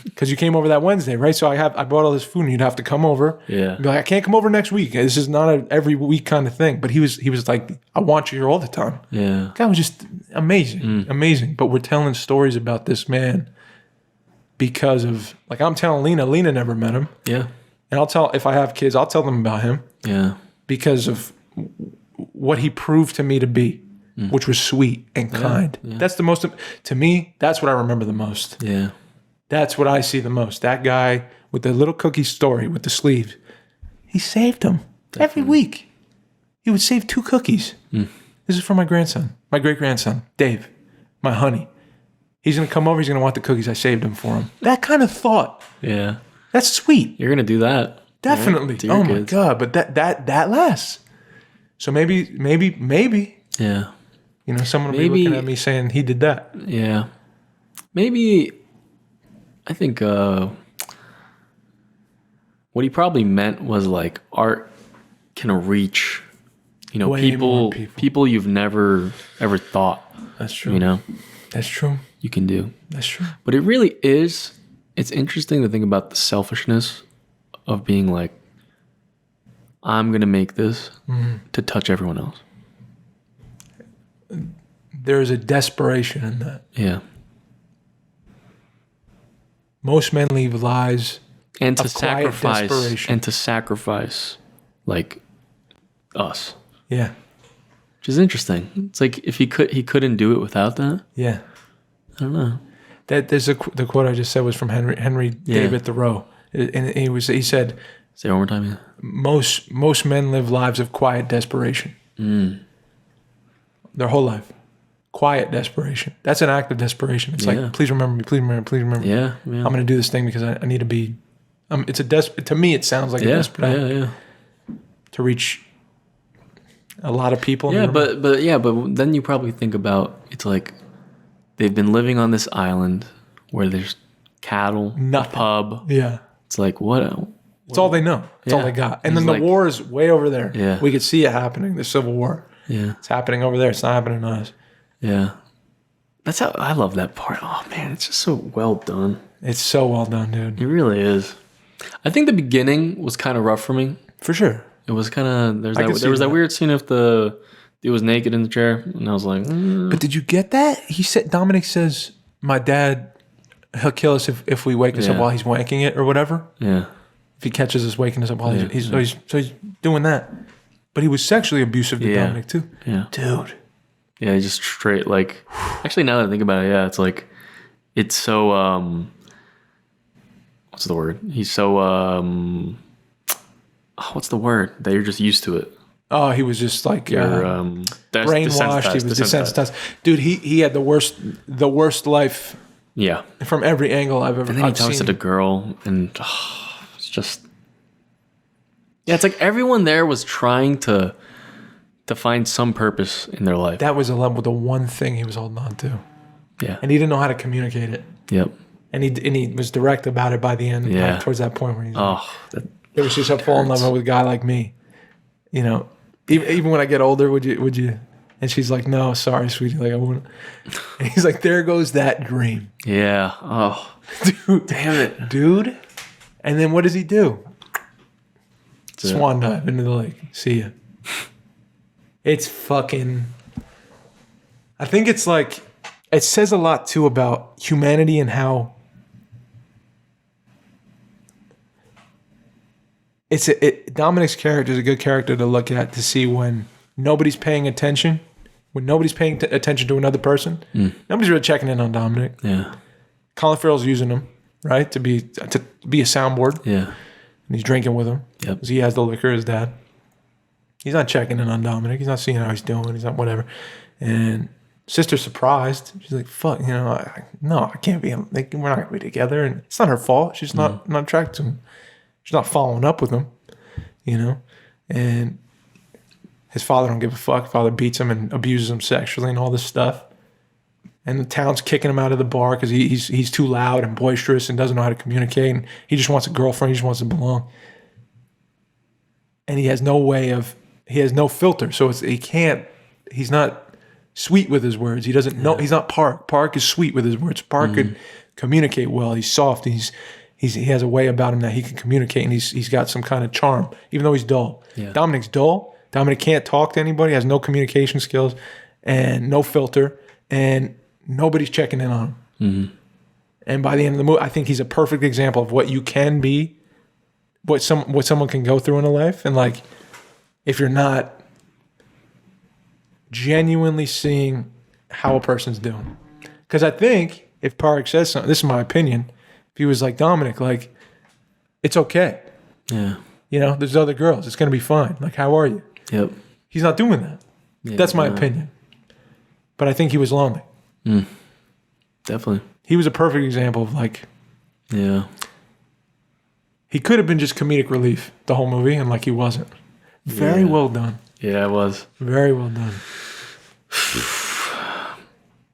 Because you came over that Wednesday, right? So I brought all this food and you'd have to come over. Yeah. Be like, I can't come over next week. This is not a every week kind of thing. But he was like, I want you here all the time. Yeah. The guy was just amazing. Amazing. But we're telling stories about this man because of, like I'm telling Lena. Lena never met him. Yeah. And if I have kids, I'll tell them about him. Yeah. Because of what he proved to me to be, which was sweet and kind. Yeah. That's the most, to me, that's what I remember the most. Yeah. That's what I see the most. That guy with the little cookie story with the sleeves, he saved them every week. He would save 2 cookies. This is for my grandson, my great-grandson, Dave, my honey. He's going to come over. He's going to want the cookies. I saved them for him. That kind of thought. Yeah. That's sweet.
You're going to do that.
Definitely. Right? Oh, my God. But that lasts. So maybe. Yeah. You know, someone will be looking at me saying he did that.
Yeah. Maybe, I think what he probably meant was like art can reach, you know, people you've never ever thought.
That's true.
You know?
That's true.
You can do.
That's true.
But it really is, it's interesting to think about the selfishness of being like, I'm going to make this to touch everyone else.
There's a desperation in that.
Yeah.
Most men leave lives
and to sacrifice like us.
Yeah.
Which is interesting. It's like if he couldn't do it without that.
Yeah.
I don't know.
The quote I just said was from Henry David Thoreau. And he said,
say it one more time. Yeah.
Most men live lives of quiet desperation. Their whole life. Quiet desperation. That's an act of desperation. It's like, please remember me, please remember me, please remember me. Yeah. I'm going to do this thing because I need to be. It's a to me, it sounds like a desperate act to reach a lot of people.
Yeah, but then you probably think about, it's like they've been living on this island where there's cattle, a pub.
Yeah.
It's like, what?
It's all they know. It's all they got. And then the war is way over there.
Yeah.
We could see it happening, the Civil War.
Yeah.
It's happening over there. It's not happening to us.
Yeah. That's how I love that part. Oh, man, it's just so well done.
It's so well done, dude.
It really is. I think the beginning was kind of rough for me.
For sure.
It was kind of, there was that weird scene of the dude was naked in the chair, and I was like,
But did you get that? Dominic says, my dad, he'll kill us if we wake us up while he's wanking it or whatever.
Yeah.
If he catches us waking us up while he's doing that. But he was sexually abusive to Dominic too.
Yeah.
Dude.
Yeah, he just straight like, actually now that I think about it, it's like, it's so, what's the word? He's so, what's the word? That you're just used to it.
Oh, he was just like brainwashed. He was desensitized. Dude, he had the worst life.
Yeah.
From every angle I've ever seen.
And then he talks to the girl and it's just, it's like everyone there was trying to to find some purpose in their life.
That was the one thing he was holding on to.
Yeah.
And he didn't know how to communicate it.
Yep.
And he was direct about it by the end.
Yeah.
Like, towards that point where he's
It
was just a fall in love with a guy like me. You know, even when I get older, would you? And she's like, no, sorry, sweetie. Like, I wouldn't. And he's like, there goes that dream.
Yeah. Oh,
dude.
Damn it.
Dude. And then what does he do? Swan dive into the lake. See ya. It's fucking... I think it's like... It says a lot, too, about humanity and how... Dominic's character is a good character to look at to see when nobody's paying attention. When nobody's paying attention to another person. Nobody's really checking in on Dominic.
Yeah.
Colin Farrell's using him, right? To be a soundboard.
Yeah.
And he's drinking with him.
Yep.
Because he has the liquor, his dad. He's not checking in on Dominic. He's not seeing how he's doing. He's not whatever. And sister's surprised. She's like, fuck, no, I can't be. Like, we're not going to be together. And it's not her fault. She's not attracted to him. She's not following up with him, And his father don't give a fuck. Father beats him and abuses him sexually and all this stuff. And the town's kicking him out of the bar because he's too loud and boisterous and doesn't know how to communicate. And he just wants a girlfriend. He just wants to belong. And he has no filter. So he's not sweet with his words. He doesn't know. He's not Park. Park is sweet with his words. Park could communicate well. He's soft. He has a way about him that he can communicate, and he's got some kind of charm, even though he's dull.
Yeah.
Dominic's dull. Dominic can't talk to anybody, has no communication skills, and no filter, and nobody's checking in on him. And by the end of the movie, I think he's a perfect example of what you can be, what someone can go through in a life, and like if you're not genuinely seeing how a person's doing. Because I think if Park says something, this is my opinion. If he was like, Dominic, like, it's okay.
Yeah.
There's other girls. It's going to be fine. Like, how are you?
Yep.
He's not doing that.
Yeah,
that's my opinion. But I think he was lonely.
Definitely.
He was a perfect example of like...
Yeah.
He could have been just comedic relief the whole movie, and like he wasn't. Very well done.
Yeah, it was.
Very well done.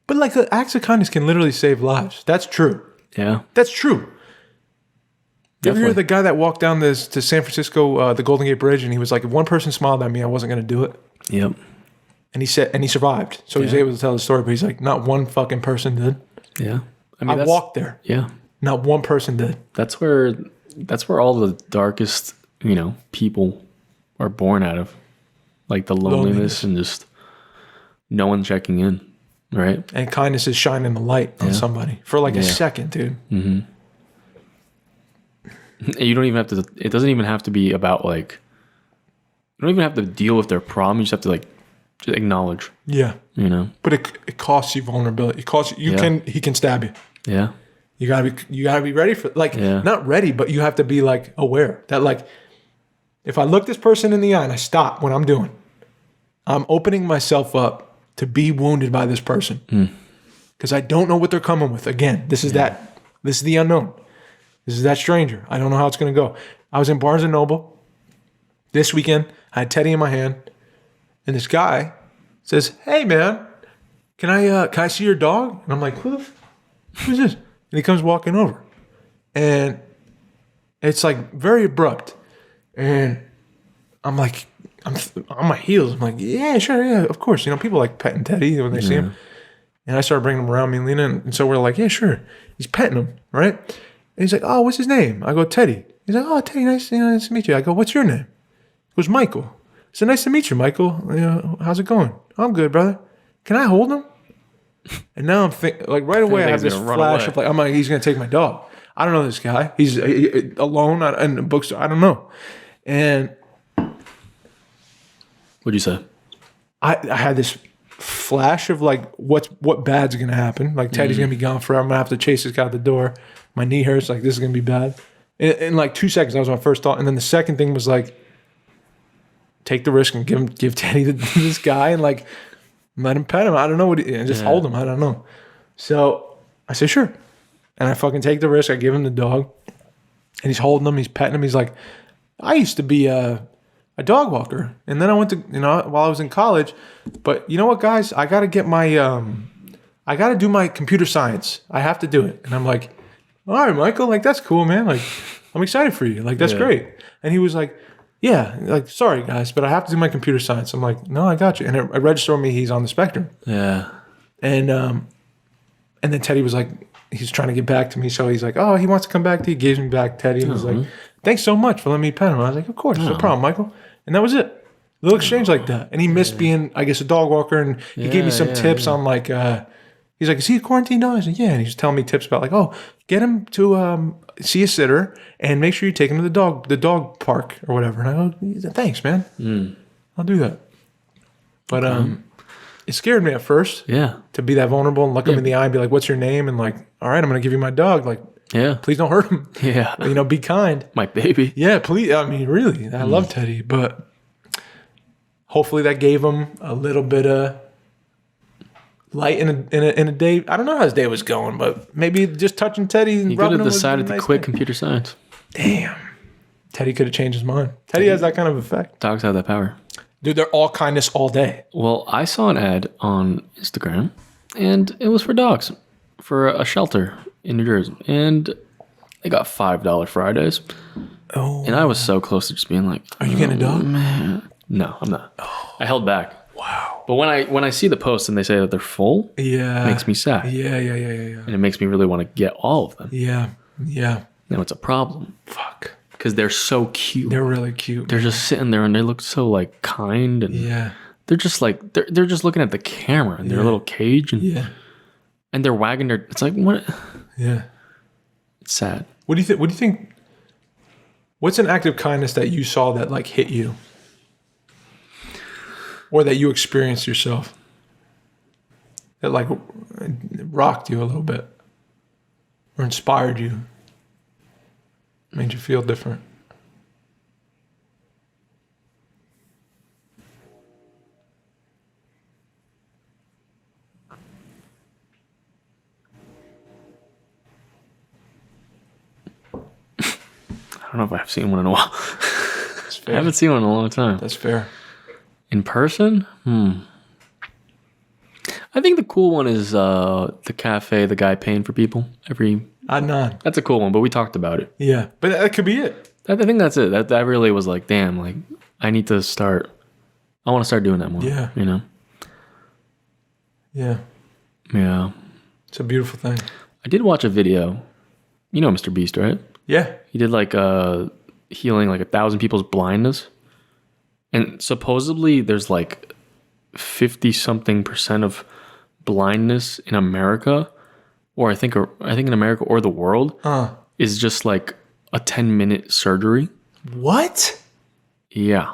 But like the acts of kindness can literally save lives. That's true.
Yeah.
That's true. You ever hear the guy that walked down to San Francisco, the Golden Gate Bridge, and he was like, if one person smiled at me, I wasn't going to do it.
Yep.
And he survived. So he was able to tell the story, but he's like, not one fucking person did.
Yeah.
I walked there.
Yeah.
Not one person did.
That's where all the darkest, people are born out of. Like the loneliness and just no one checking in. Right.
And kindness is shining the light on somebody for like a second, dude.
Mm-hmm. You don't even have to, it doesn't even have to be about like, you don't even have to deal with their problem. You just have to like, just acknowledge.
Yeah. But it costs you vulnerability. It costs you, he can stab you.
Yeah.
You gotta be ready for not ready, but you have to be like aware that like, if I look this person in the eye and I stop what I'm doing, I'm opening myself up to be wounded by this person. Because I don't know what they're coming with. Again, this is the unknown. This is that stranger. I don't know how it's going to go. I was in Barnes & Noble this weekend. I had Teddy in my hand. And this guy says, hey, man, can I see your dog? And I'm like, who's this? And he comes walking over. And it's like very abrupt. And I'm like, I'm on my heels. I'm like, yeah, sure, yeah, of course. People like petting Teddy when they see him. And I started bringing him around, me and Lena. And so we're like, yeah, sure. He's petting him, right? And he's like, oh, what's his name? I go, Teddy. He's like, oh, Teddy, nice to meet you. I go, what's your name? He goes, Michael. I said, nice to meet you, Michael. How's it going? I'm good, brother. Can I hold him? And now I'm thinking, like right away, I have this flash of like, I'm like, he's going to take my dog. I don't know this guy. He's alone in the bookstore. I don't know. And
what'd you say?
I had this flash of like what bad's gonna happen. Like Teddy's gonna be gone forever. I'm gonna have to chase this guy out the door. My knee hurts. Like this is gonna be bad. In like 2 seconds, that was my first thought. And then the second thing was like, take the risk and give Teddy this guy and like let him pet him. I don't know and just hold him. I don't know. So I say sure, and I fucking take the risk. I give him the dog, and he's holding him. He's petting him. He's like, I used to be a a dog walker. And then I went to, while I was in college. But you know what, guys? I got to get I got to do my computer science. I have to do it. And I'm like, all right, Michael, like, that's cool, man. Like, I'm excited for you. Like, that's great. And he was like, yeah, like, sorry, guys, but I have to do my computer science. I'm like, no, I got you. And it registered me he's on the spectrum.
Yeah.
And then Teddy was like, he's trying to get back to me. So he's like, oh, he wants to come back to you. He gives me back Teddy. And was like, thanks so much for letting me pet him. I was like, of course, no problem, Michael. And that was it. A little exchange like that. And he missed being, I guess, a dog walker. And he gave me some tips on like, he's like, is he a quarantine dog? I was like, yeah. And he's telling me tips about like, oh, get him to see a sitter and make sure you take him to the dog park or whatever. And I go, thanks, man. I'll do that. But it scared me at first.
Yeah.
To be that vulnerable and look him in the eye and be like, what's your name? And like, all right, I'm going to give you my dog. Like, please don't hurt him.
Yeah.
Be kind.
My baby.
Yeah, please. I mean, really, I love Teddy, but hopefully that gave him a little bit of light in a day. I don't know how his day was going, but maybe just touching Teddy and
he could have decided
to
quit computer science.
Damn. Teddy could have changed his mind. Teddy has that kind of effect.
Dogs have that power.
Dude, they're all kindness all day.
Well, I saw an ad on Instagram, and it was for dogs, for a shelter in New Jersey. And they got $5 Fridays. Oh. And I was so close to just being like,
are you getting a dog?
Man. No, I'm not. Oh. I held back.
Wow.
But when I see the post and they say that they're full, it makes me sad.
Yeah.
And it makes me really want to get all of them.
Yeah.
Now it's a problem.
Fuck.
Because they're so cute.
They're really cute.
They're just sitting there and they look so like kind and they're just like they're just looking at the camera in their little cage and they're wagging their. It's like what?
Yeah.
It's sad.
What do you think? What's an act of kindness that you saw that like hit you, or that you experienced yourself that like rocked you a little bit, or inspired you? Made you feel different.
I don't know if I've seen one in a while. I haven't seen one in a long time.
That's fair.
In person? I think the cool one is the cafe, the guy paying for people every...
Adnan.
That's a cool one, but we talked about it.
Yeah, but that could be it.
I think that's it. That really was like, damn, like, I need to start... I want to start doing that more.
Yeah.
You know?
Yeah.
Yeah.
It's a beautiful thing.
I did watch a video. You know Mr. Beast, right?
Yeah.
He did like healing like 1,000 people's blindness. And supposedly there's like 50-something% of blindness in America, or I think in America or the world, is just like a 10-minute surgery.
What?
Yeah.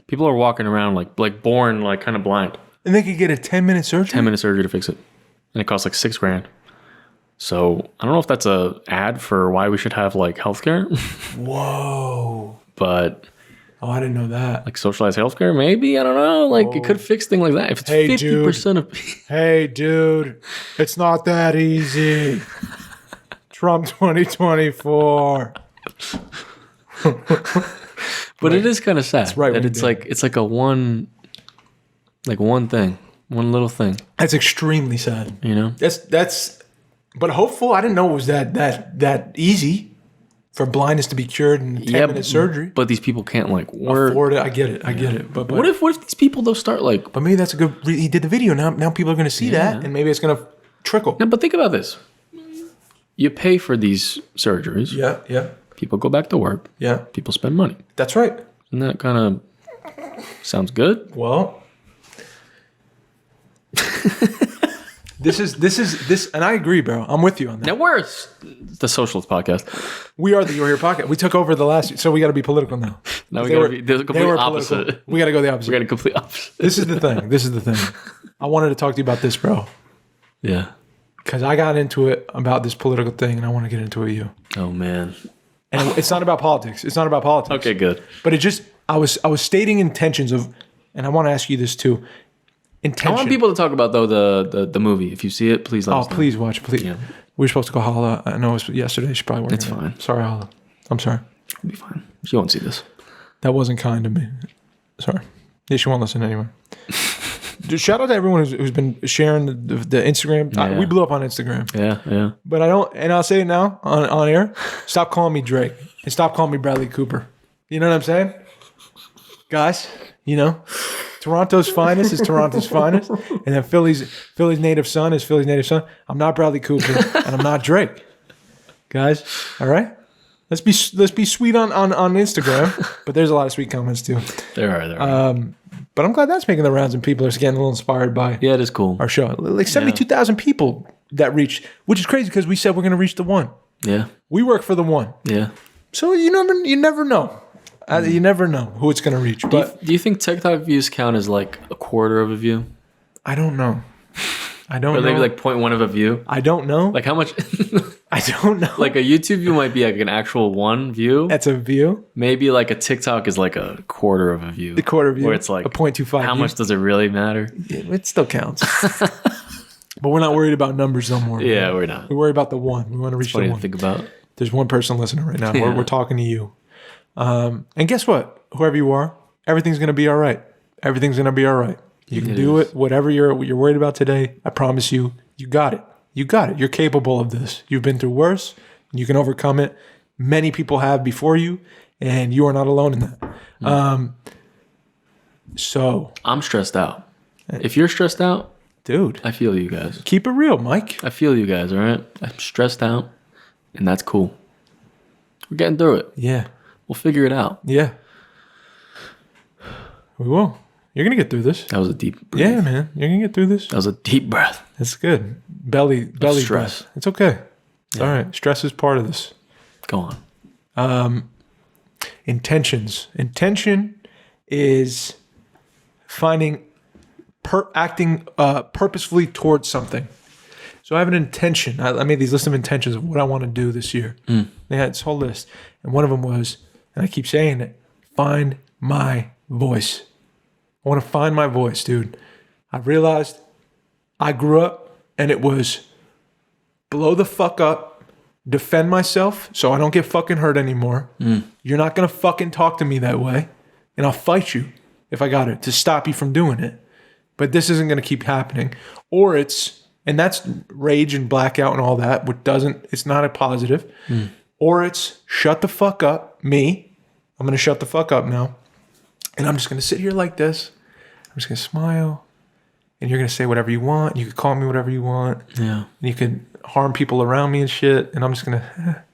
People are walking around like born like kind of blind.
And they could get a 10-minute surgery?
10-minute surgery to fix it. And it costs like $6,000. So I don't know if that's a ad for why we should have like healthcare.
Whoa.
But
I didn't know that.
Like socialized healthcare, maybe? I don't know. Like it could fix things like that. If it's 50% of
hey dude, it's not that easy. Trump 2024.
But it is kind of sad.
That's right.
That it's like a one thing, one little thing.
That's extremely sad.
You know?
That's but hopeful. I didn't know it was that easy for blindness to be cured in 10-minute surgery.
But these people can't like
afford it. I get it. But
what if these people though start like?
But maybe that's a good. He did the video now. People are going to see that, and maybe it's going to trickle.
No, but think about this. You pay for these surgeries.
Yeah.
People go back to work.
Yeah.
People spend money.
That's right.
And that kind of sounds good.
Well, this, and I agree, bro. I'm with you on that.
Now, where's the Socialist Podcast?
We are the You're Here Podcast. We took over the last, so we got to be political now.
Now we got to be the complete opposite.
Political. We got to go the opposite.
We got to complete opposite.
This is the thing. I wanted to talk to you about this, bro.
Yeah.
Because I got into it about this political thing, and I want to get into it with you.
Oh, man.
And it's not about politics.
Okay, good.
But it just, I was stating intentions of, and I want to ask you this too. Intention.
I want people to talk about though the movie. If you see it, please let us know.
Please watch, please. Yeah. We were supposed to go Hala. I know it was yesterday. She probably weren't.
It's fine.
Sorry, Hala. I'm sorry.
It'll be fine. She won't see this.
That wasn't kind to me. Sorry. Yeah, she won't listen anyway. Dude, shout out to everyone who's been sharing the Instagram.
Yeah.
We blew up on Instagram.
Yeah.
But I don't, and I'll say it now on air. Stop calling me Drake and stop calling me Bradley Cooper. You know what I'm saying? Guys, you know, Toronto's finest is Toronto's finest. And then Philly's native son is Philly's native son. I'm not Bradley Cooper and I'm not Drake. Guys, all right? Let's be sweet on Instagram, but there's a lot of sweet comments too.
There are.
But I'm glad that's making the rounds and people are getting a little inspired by
Yeah, it is cool.
our show. Like 72,000 people that reached, which is crazy because we said we're going to reach the 1.
Yeah.
We work for the 1.
Yeah.
So you never know. You never know who it's going to reach. But
Do you think TikTok views count as like a quarter of a view?
I don't know. I don't
Or
know.
maybe like 0.1 of a view?
I don't know.
Like how much?
I don't know.
Like a YouTube view might be like an actual 1 view.
That's a view.
Maybe like a TikTok is like a quarter of a view.
The quarter view.
Where it's like
a 0.25
how
view.
much does it really matter?
It still counts. But we're not worried about numbers no more.
Yeah,
man.
we're not.
We worry about the 1. We want to reach the
Funny
1.
to think about.
There's one person listening right now.
Yeah.
We're talking to you. And guess what? Whoever you are, everything's going to be all right. Everything's going to be all right. You can do it. Whatever you're worried about today, I promise you, you got it. You got it. You're capable of this. You've been through worse. You can overcome it. Many people have before you, and you are not alone in that. So,
I'm stressed out. If you're stressed out,
dude,
I feel you guys.
keep it real, Mike.
I feel you guys, all right? I'm stressed out, and that's cool. We're getting through it.
Yeah.
We'll figure it out.
Yeah. We will. You're going to get through this.
That was a deep breath.
Yeah, man. You're going to get through this.
That was a deep breath.
It's good. Belly
stress.
breath. It's okay. It's all right. Stress is part of this.
Go on.
Intentions. Intention is finding acting purposefully towards something. So I have an intention. I made these list of intentions of what I want to do this year. They had this whole list, and one of them was, and I keep saying it, find my voice. I want to find my voice, dude. I realized I grew up and it was blow the fuck up, defend myself so I don't get fucking hurt anymore. You're not going to fucking talk to me that way, and I'll fight you if I got it to stop you from doing it. But this isn't going to keep happening. Or and that's rage and blackout and all that, which it's not a positive. Or it's shut the fuck up, me. I'm going to shut the fuck up now. And I'm just going to sit here like this. I'm just going to smile. And you're going to say whatever you want. You could call me whatever you want.
Yeah.
And you could harm people around me and shit. And I'm just going to,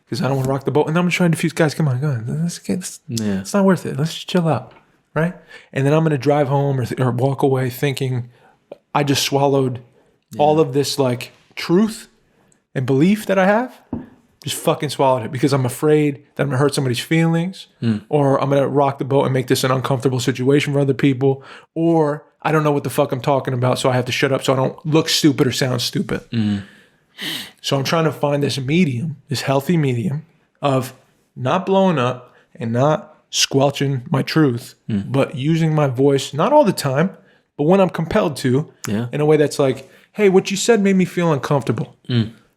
because I don't want to rock the boat. And I'm trying to diffuse, guys, come on. It's not worth it. Let's just chill out. Right? And then I'm going to drive home or walk away thinking I just swallowed all of this like truth and belief that I have. Just fucking swallowed it because I'm afraid that I'm going to hurt somebody's feelings or I'm going to rock the boat and make this an uncomfortable situation for other people, or I don't know what the fuck I'm talking about, so I have to shut up so I don't look stupid or sound stupid. So I'm trying to find this medium, this healthy medium of not blowing up and not squelching my truth, but using my voice, not all the time, but when I'm compelled to, in a way that's like, hey, what you said made me feel uncomfortable.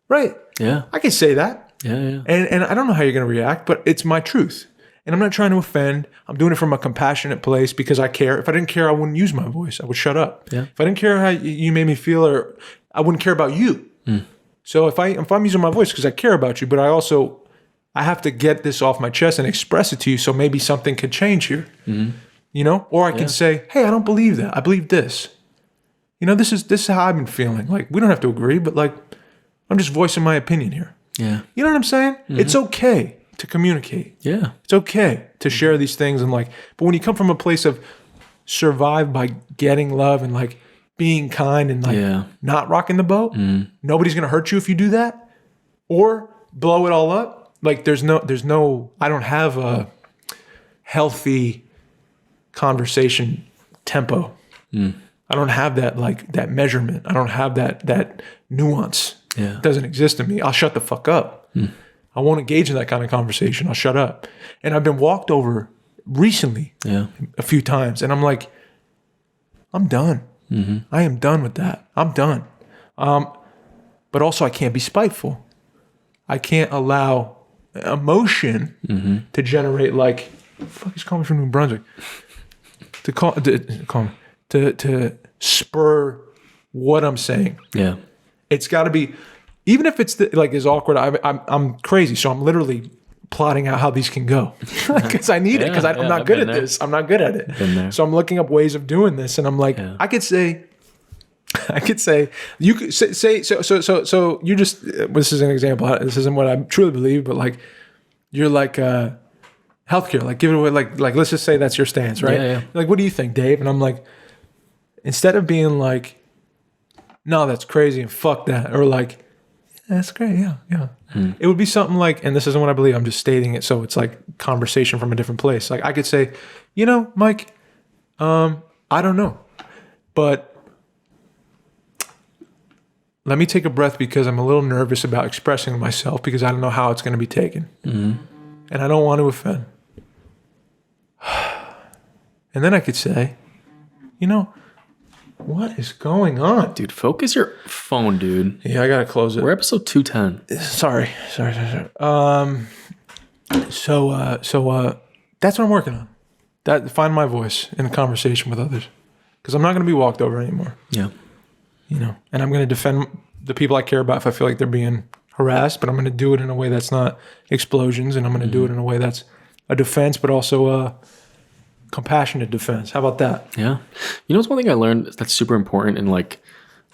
Right?
Yeah.
I can say that.
Yeah.
And I don't know how you're going to react, but it's my truth. And I'm not trying to offend. I'm doing it from a compassionate place because I care. If I didn't care, I wouldn't use my voice. I would shut up.
Yeah.
If I didn't care how you made me feel, or I wouldn't care about you. So if I'm using my voice because I care about you, but I have to get this off my chest and express it to you, so maybe something could change here. You know? Or I can say, hey, I don't believe that. I believe this. You know, this is how I've been feeling. Like, we don't have to agree, but like, I'm just voicing my opinion here.
Yeah.
You know what I'm saying? It's okay to communicate.
Yeah.
It's okay to share these things and like, but when you come from a place of survive by getting love and like being kind and like not rocking the boat, nobody's going to hurt you if you do that or blow it all up. Like there's no, I don't have a healthy conversation tempo. I don't have that, like that measurement. I don't have that nuance.
Yeah.
It doesn't exist in me. I'll shut the fuck up. I won't engage in that kind of conversation. I'll shut up. And I've been walked over recently a few times. And I'm like, I'm done. I am done with that. I'm done. But also I can't be spiteful. I can't allow emotion to generate like the fuck is calling me from New Brunswick? To spur what I'm saying.
Yeah.
It's got to be, even if it's like is awkward. I'm crazy, so I'm literally plotting out how these can go because I need it because I'm not good at this. I'm not good at it. So I'm looking up ways of doing this, and I'm like, I could say you could say so you just this is an example. This isn't what I truly believe, but like you're like healthcare, like give it away, like let's just say that's your stance, right?
Yeah.
Like, what do you think, Dave? And I'm like, instead of being like, no, that's crazy and fuck that, or like, that's great, yeah. It would be something like, and this isn't what I believe, I'm just stating it, so it's like conversation from a different place. Like I could say, Mike, I don't know, but let me take a breath because I'm a little nervous about expressing myself because I don't know how it's going to be taken. And I don't want to offend. And then I could say, what is going on?
Dude, focus your phone, dude.
Yeah, I got to close it.
We're episode 210.
Sorry. So that's what I'm working on. Find my voice in a conversation with others. Because I'm not going to be walked over anymore.
Yeah.
And I'm going to defend the people I care about if I feel like they're being harassed, but I'm going to do it in a way that's not explosions, and I'm going to do it in a way that's a defense, but also a compassionate defense. How about that?
Yeah. What's one thing I learned that's super important in like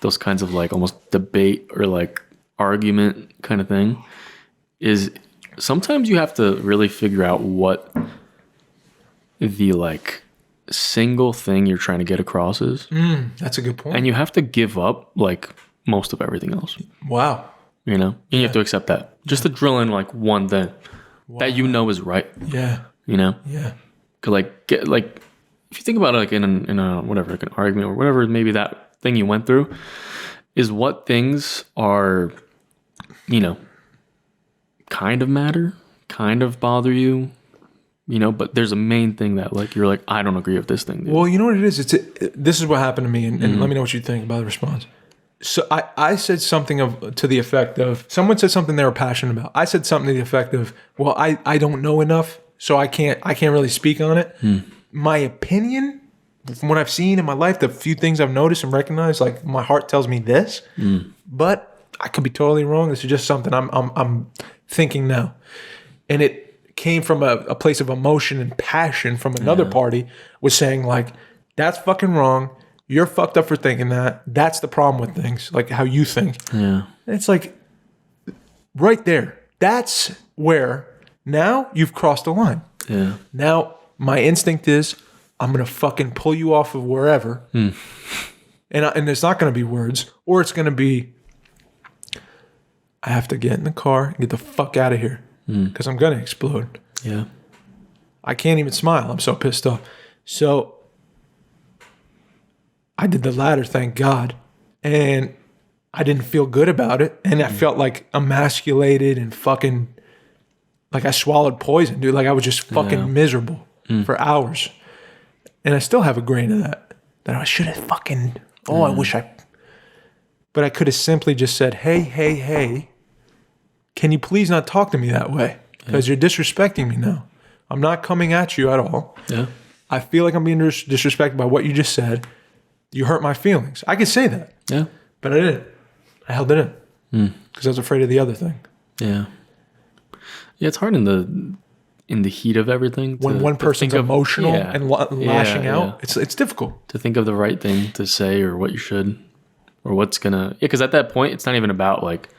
those kinds of like almost debate or like argument kind of thing is sometimes you have to really figure out what the like single thing you're trying to get across is.
That's a good point.
And you have to give up like most of everything else.
Wow.
And you have to accept that. Just to drill in like one thing that is right.
Yeah.
Yeah. If you think about it like in a whatever, like an argument or whatever, maybe that thing you went through is what things are, kind of matter, kind of bother you, but there's a main thing that like, you're like, I don't agree with this thing, dude.
Well, you know what it is? This is what happened to me, and let me know what you think about the response. So I said something to the effect of, someone said something they were passionate about. I said something to the effect of, well, I don't know enough, so I can't really speak on it. My opinion, from what I've seen in my life, the few things I've noticed and recognized, like my heart tells me this, but I could be totally wrong. This is just something I'm thinking now. And it came from a place of emotion and passion from another party, was saying like, that's fucking wrong. You're fucked up for thinking that. That's the problem with things, like how you think.
Yeah.
It's like right there. That's where now you've crossed the line.
Yeah.
Now my instinct is I'm going to fucking pull you off of wherever. And it's not going to be words, or it's going to be, I have to get in the car and get the fuck out of here because I'm going to explode.
Yeah.
I can't even smile. I'm so pissed off. So I did the latter, thank God. And I didn't feel good about it. And I felt like emasculated and fucking, like I swallowed poison, dude. Like I was just fucking miserable for hours. And I still have a grain of that I should have fucking, I wish but I could have simply just said, hey, can you please not talk to me that way? Because you're disrespecting me now. I'm not coming at you at all.
Yeah.
I feel like I'm being disrespected by what you just said. You hurt my feelings. I could say that.
Yeah.
But I didn't. I held it in. Because I was afraid of the other thing.
Yeah. Yeah, it's hard in the heat of everything.
When one person's emotional and lashing out, it's difficult.
To think of the right thing to say or what you should or what's going to... Yeah, because at that point, it's not even about like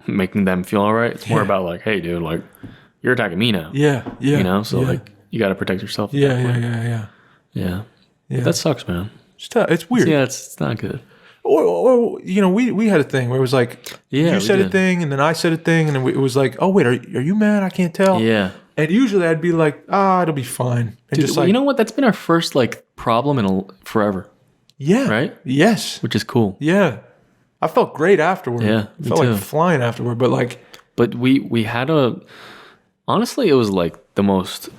making them feel all right. It's more about like, hey, dude, like you're attacking me now.
Yeah.
So like you got to protect yourself.
Yeah.
But that sucks, man.
It's weird.
Yeah, it's not good.
Or we had a thing where it was like, you said a thing and then I said a thing, and then it was like, oh wait, are you mad? I can't tell.
Yeah.
And usually I'd be like, it'll be fine. And
Dude,
just like,
you know what? That's been our first like problem in forever.
Yeah.
Right?
Yes.
Which is cool.
Yeah. I felt great afterward.
Yeah.
I felt like flying afterward, but like.
But we had honestly, it was like the most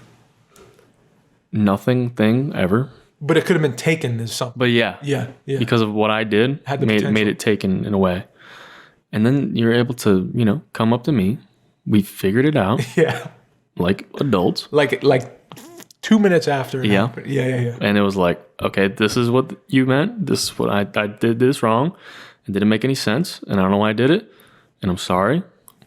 nothing thing ever.
But it could have been taken as something.
But yeah. Because of what I did, made it taken in a way. And then you're able to, come up to me. We figured it out.
Yeah.
Like adults.
Like 2 minutes after it
Yeah.
happened. Yeah.
And it was like, okay, this is what you meant. This is what I did this wrong. It didn't make any sense. And I don't know why I did it. And I'm sorry.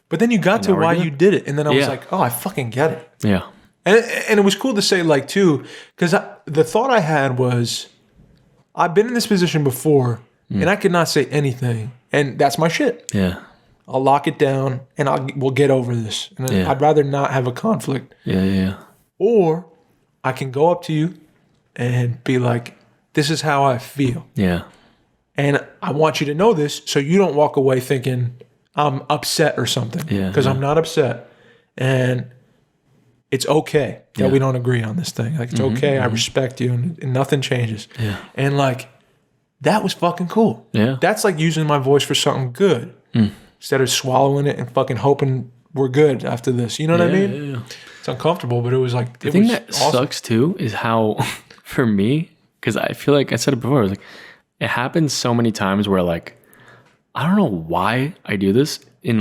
But then you got to why you did it. And then I was
Yeah.
like, oh, I fucking get it.
Yeah.
And it was cool to say, like, too, because the thought I had was, I've been in this position before, and I could not say anything. And that's my shit.
Yeah.
I'll lock it down, and we'll get over this. And I'd rather not have a conflict.
Yeah.
Or I can go up to you and be like, this is how I feel.
Yeah.
And I want you to know this so you don't walk away thinking I'm upset or something.
Yeah.
Because I'm not upset. And it's okay that we don't agree on this thing. Like, it's okay. I respect you and nothing changes.
Yeah.
And like, that was fucking cool.
Yeah.
That's like using my voice for something good instead of swallowing it and fucking hoping we're good after this. You know what I mean?
Yeah.
It's uncomfortable, but it was like,
The thing that sucks too is how, for me, because I feel like I said it before, I was like, it happens so many times where like, I don't know why I do this in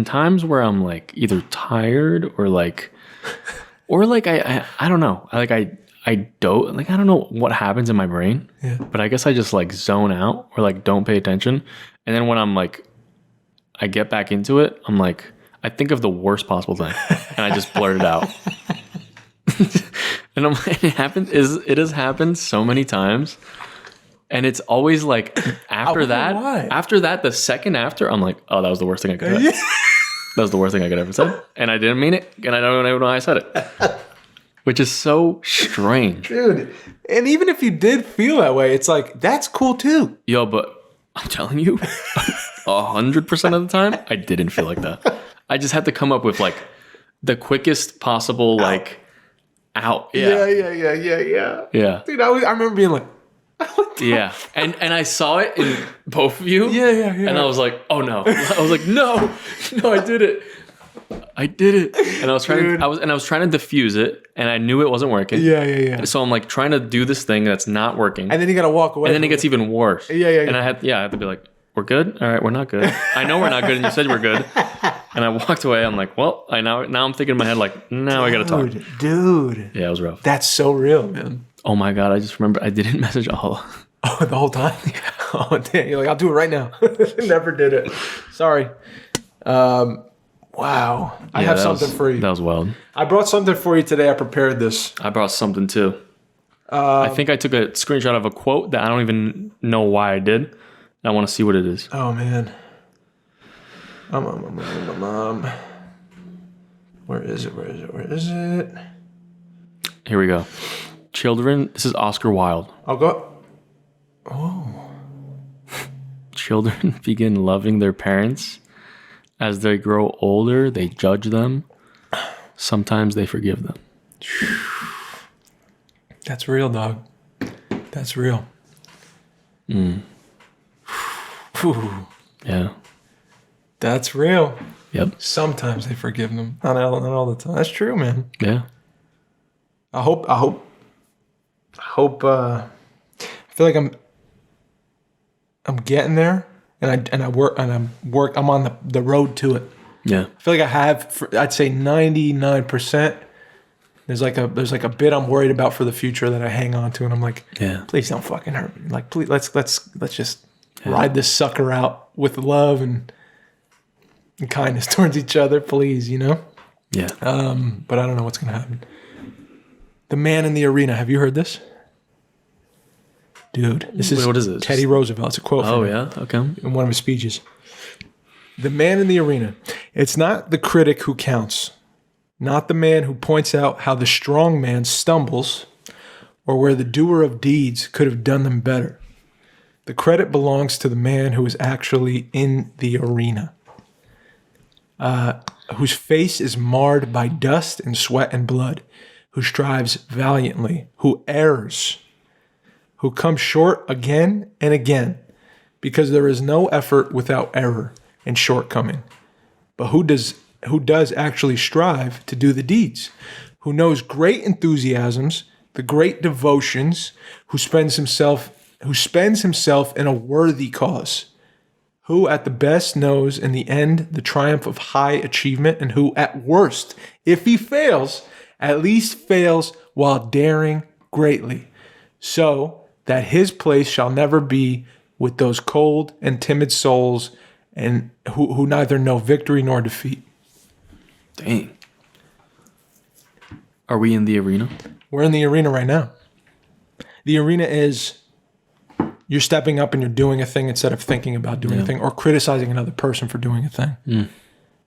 times where I'm like either tired or like I don't know. I don't like, I don't know what happens in my brain, but I guess I just like zone out or like don't pay attention. And then when I'm like, I get back into it, I'm like, I think of the worst possible thing and I just blurt it out. And I'm like, it has happened so many times. And it's always like after that, the second after, I'm like, oh, that was the worst thing I could have. That was the worst thing I could ever said. And I didn't mean it. And I don't even know why I said it. Which is so strange.
Dude, and even if you did feel that way, it's like, that's cool too.
Yo, but I'm telling you, 100% of the time, I didn't feel like that. I just had to come up with like the quickest possible, like, out.
Yeah.
Yeah.
Dude, I remember being like,
yeah. And I saw it in both of you.
Yeah.
And I was like, oh no. I was like, no, I did it. And I was trying to diffuse it, and I knew it wasn't working.
Yeah.
So I'm like trying to do this thing that's not working.
And then you gotta walk away.
And then it gets even worse.
Yeah.
And I had to be like, we're good? All right, we're not good. I know we're not good, and you said we're good. And I walked away. I'm like, well, now I'm thinking in my head, like, now I gotta talk.
Dude.
Yeah, it was rough.
That's so real, man.
Oh my God, I just remember I didn't message all.
Oh, the whole time? Yeah. Oh, damn. You're like, I'll do it right now. Never did it. Sorry. Wow. I have something for you.
That was wild.
I brought something for you today. I prepared this.
I brought something too. I think I took a screenshot of a quote that I don't even know why I did. I want to see what it is.
Oh, man. Where is it?
Here we go. Children, this is Oscar Wilde.
I'll go. Oh.
Children begin loving their parents. As they grow older, they judge them. Sometimes they forgive them.
That's real, dog. That's real.
Yeah.
That's real.
Yep.
Sometimes they forgive them. Not all the time. That's true, man.
Yeah.
I feel like I'm getting there, and I'm on the road to it.
Yeah.
I feel like I have, I'd say 99%. There's like a bit I'm worried about for the future that I hang on to, and I'm like, please don't fucking hurt me. Like, please, let's just ride this sucker out with love and kindness towards each other, please, you know?
Yeah.
But I don't know what's gonna happen. The Man in the Arena. Have you heard this? Dude,
what is this?
Teddy Roosevelt. It's a quote from him.
Yeah? Okay.
In one of his speeches. The man in the arena. It's not the critic who counts, not the man who points out how the strong man stumbles or where the doer of deeds could have done them better. The credit belongs to the man who is actually in the arena, whose face is marred by dust and sweat and blood, who strives valiantly, who errs, who comes short again and again, because there is no effort without error and shortcoming. But who does actually strive to do the deeds, who knows great enthusiasms, the great devotions, who spends himself in a worthy cause, who at the best knows in the end the triumph of high achievement, and who at worst, if he fails, at least fails while daring greatly, so that his place shall never be with those cold and timid souls and who neither know victory nor defeat.
Dang. Are we in the arena?
We're in the arena right now. The arena is you're stepping up and you're doing a thing instead of thinking about doing a thing or criticizing another person for doing a thing.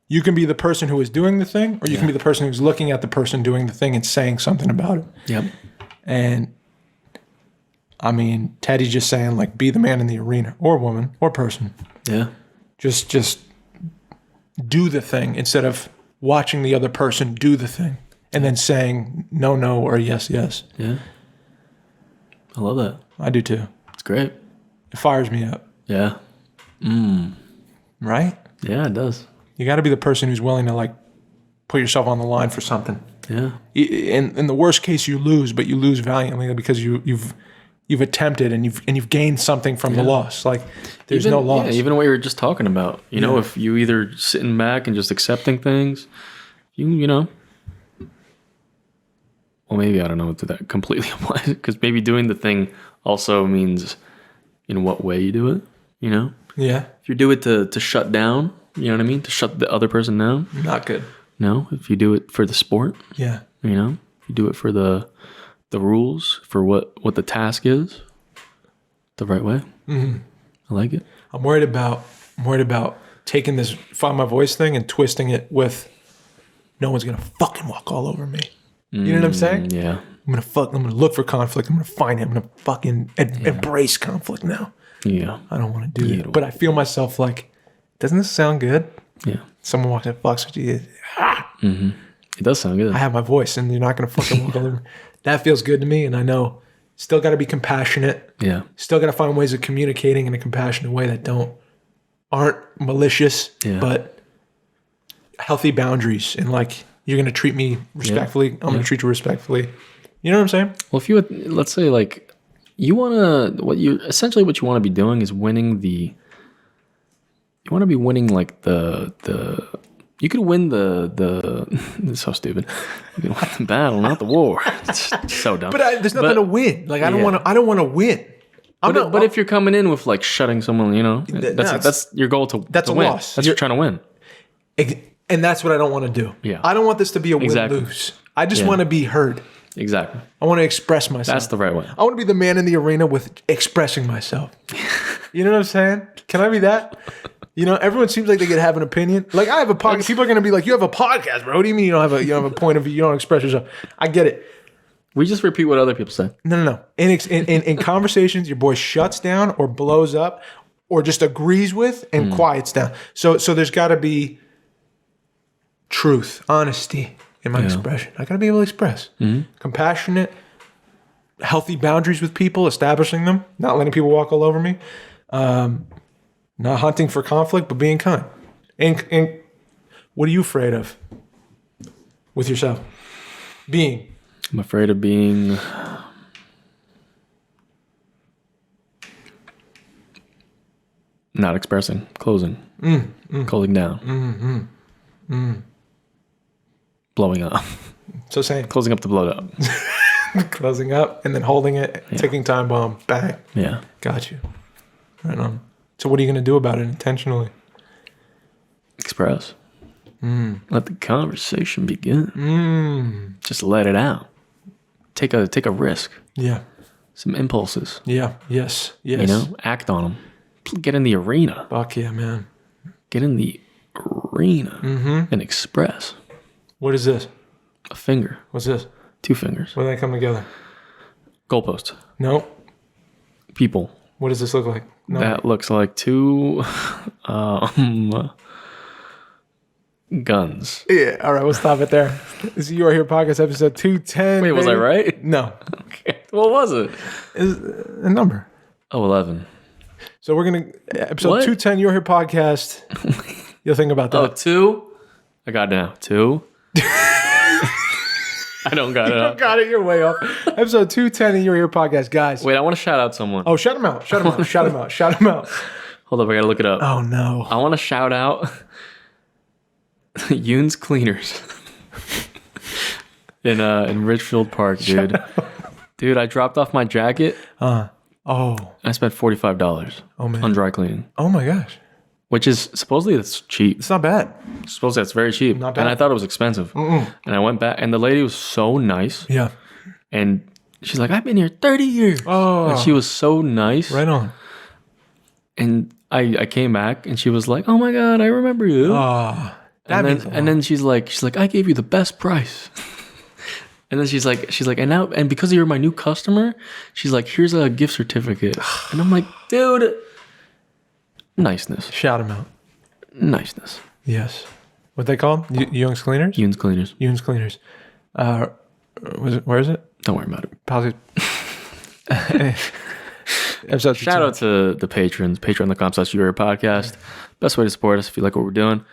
You can be the person who is doing the thing, or you can be the person who's looking at the person doing the thing and saying something about it.
Yep.
And I mean, Teddy's just saying, like, be the man in the arena, or woman, or person.
Yeah.
Just do the thing instead of watching the other person do the thing and then saying no, no, or yes, yes.
Yeah. I love that.
I do too.
It's great.
It fires me up.
Yeah.
Right?
Yeah, it does.
You got to be the person who's willing to, like, put yourself on the line for something.
Yeah.
In the worst case, you lose, but you lose valiantly because you've attempted and you've gained something from the loss. Like, there's no loss.
Yeah, even what you were just talking about. You know, if you either sitting back and just accepting things, you know. Well, maybe I don't know if that completely applies, because maybe doing the thing also means in what way you do it. You know.
Yeah.
If you do it to shut down, you know what I mean, to shut the other person down.
Not good.
No, if you do it for the sport.
Yeah.
You know, if you do it for the rules, for what the task is, the right way. I like it.
I'm worried about taking this Find My Voice thing and twisting it with no one's gonna fucking walk all over me. You know what I'm saying?
Yeah.
I'm gonna look for conflict. I'm gonna find it. I'm gonna fucking embrace conflict now.
Yeah.
I don't want to do that. But I feel myself like, doesn't this sound good?
Yeah.
Someone walks in, fucks with you.
It does sound good.
I have my voice and you're not gonna fucking walk all over me. That feels good to me, and I know still gotta be compassionate.
Yeah.
Still gotta find ways of communicating in a compassionate way that aren't malicious, but healthy boundaries. And like, you're going to treat me respectfully. I'm going to treat you respectfully. You know what I'm saying?
Well, if you would, let's say like you want to, what you want to be doing is winning you want to be winning like you could win the it's so stupid. You can win the battle, not the war. It's so dumb.
But there's nothing to win. Like, I don't want to win.
But if you're coming in with like shutting someone, you know, that's your goal to
that's
to
a
win.
loss.
That's you're trying to win.
And that's what I don't want to do.
Yeah.
I don't want this to be a win-lose. I just want to be heard.
Exactly.
I want to express myself.
That's the right way.
I want to be the man in the arena with expressing myself. You know what I'm saying? Can I be that? You know, everyone seems like they could have an opinion. Like, I have a podcast. People are going to be like, you have a podcast, bro. What do you mean you don't have a point of view? You don't express yourself. I get it.
We just repeat what other people say.
No. In conversations, your boy shuts down or blows up or just agrees with and quiets down. So there's got to be truth, honesty in my expression. I got to be able to express. Compassionate, healthy boundaries with people, establishing them, not letting people walk all over me. Not hunting for conflict, but being kind. And what are you afraid of with yourself?
I'm afraid of being not expressing, closing down, blowing up.
So same.
Closing up to blow up.
Closing up and then holding it, ticking time bomb, bang.
Yeah.
Got you. Right on. So what are you going to do about it intentionally?
Express. Let the conversation begin. Just let it out. Take a risk.
Yeah.
Some impulses.
Yeah. Yes.
You know, act on them. Get in the arena.
Fuck yeah, man.
Get in the arena and express.
What is this?
A finger.
What's this?
2 fingers.
When do they come together?
Goalpost.
No.
People.
What does this look like? No.
That looks like 2 guns.
Yeah. All right. We'll stop it there. This is You Are Here podcast episode 210.
Wait, was I right?
No.
Okay. What was it?
It's a number.
Oh, 11.
So we're going to, episode 210, You Are Here podcast. You'll think about that.
Oh, 2? I got it now. 2? I don't got it up.
You got it. You're way off. Episode 210 of You Are Here podcast, guys.
Wait, I want to shout out someone.
Oh, shout him out. Shout him out. Shout him out. Shout him out.
Hold up, I got to look it up.
Oh, no.
I want to shout out Yoon's Cleaners. in Richfield Park, dude. Dude, I dropped off my jacket. I spent $45 on dry cleaning.
Oh my gosh.
Which is supposedly it's cheap.
It's not bad.
Supposedly it's very cheap.
Not bad.
And I thought it was expensive. And I went back, and the lady was so nice.
Yeah.
And she's like, I've been here 30 years.
Oh.
And she was so nice.
Right on.
And I came back, and she was like, oh my God, I remember you.
Oh.
And then she's like, I gave you the best price. And then she's like, and because you're my new customer, she's like, here's a gift certificate. And I'm like, dude, niceness.
Shout him out.
Niceness.
Yes. What they called? Young's Cleaners?
Young's Cleaners.
Young's Cleaners. Where is it?
Don't worry about it.
Pause it.
Shout out to the patrons, patreon.com/YouArePodcast. Best way to support us if you like what we're doing.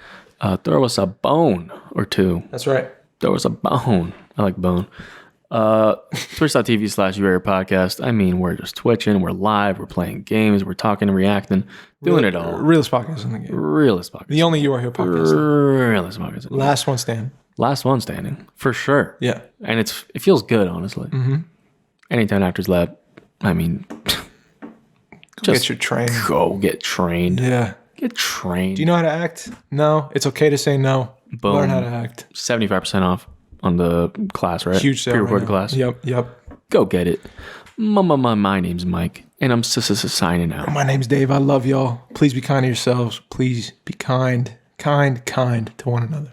Throw us a bone or two.
That's right.
Throw us a bone. I like bone. Twitch.tv/YouArePodcast. I mean, we're just twitching. We're live. We're playing games. We're talking and reacting. Doing it all.
Realest podcast in the game.
Realest podcast.
The only You Are Here podcast.
Realest podcast.
Last one standing.
Last one standing. For sure.
Yeah.
And it feels good, honestly. Anytime Actors Lab. I mean,
just get your training.
Go get trained.
Yeah.
Get trained.
Do you know how to act? No. It's okay to say no.
Boom.
Learn how to act.
75% off on the class, right?
Huge sale.
Pre-recorded class.
Yep.
Go get it. My name's Mike, and I'm signing out.
My name's Dave. I love y'all. Please be kind to yourselves. Please be kind to one another.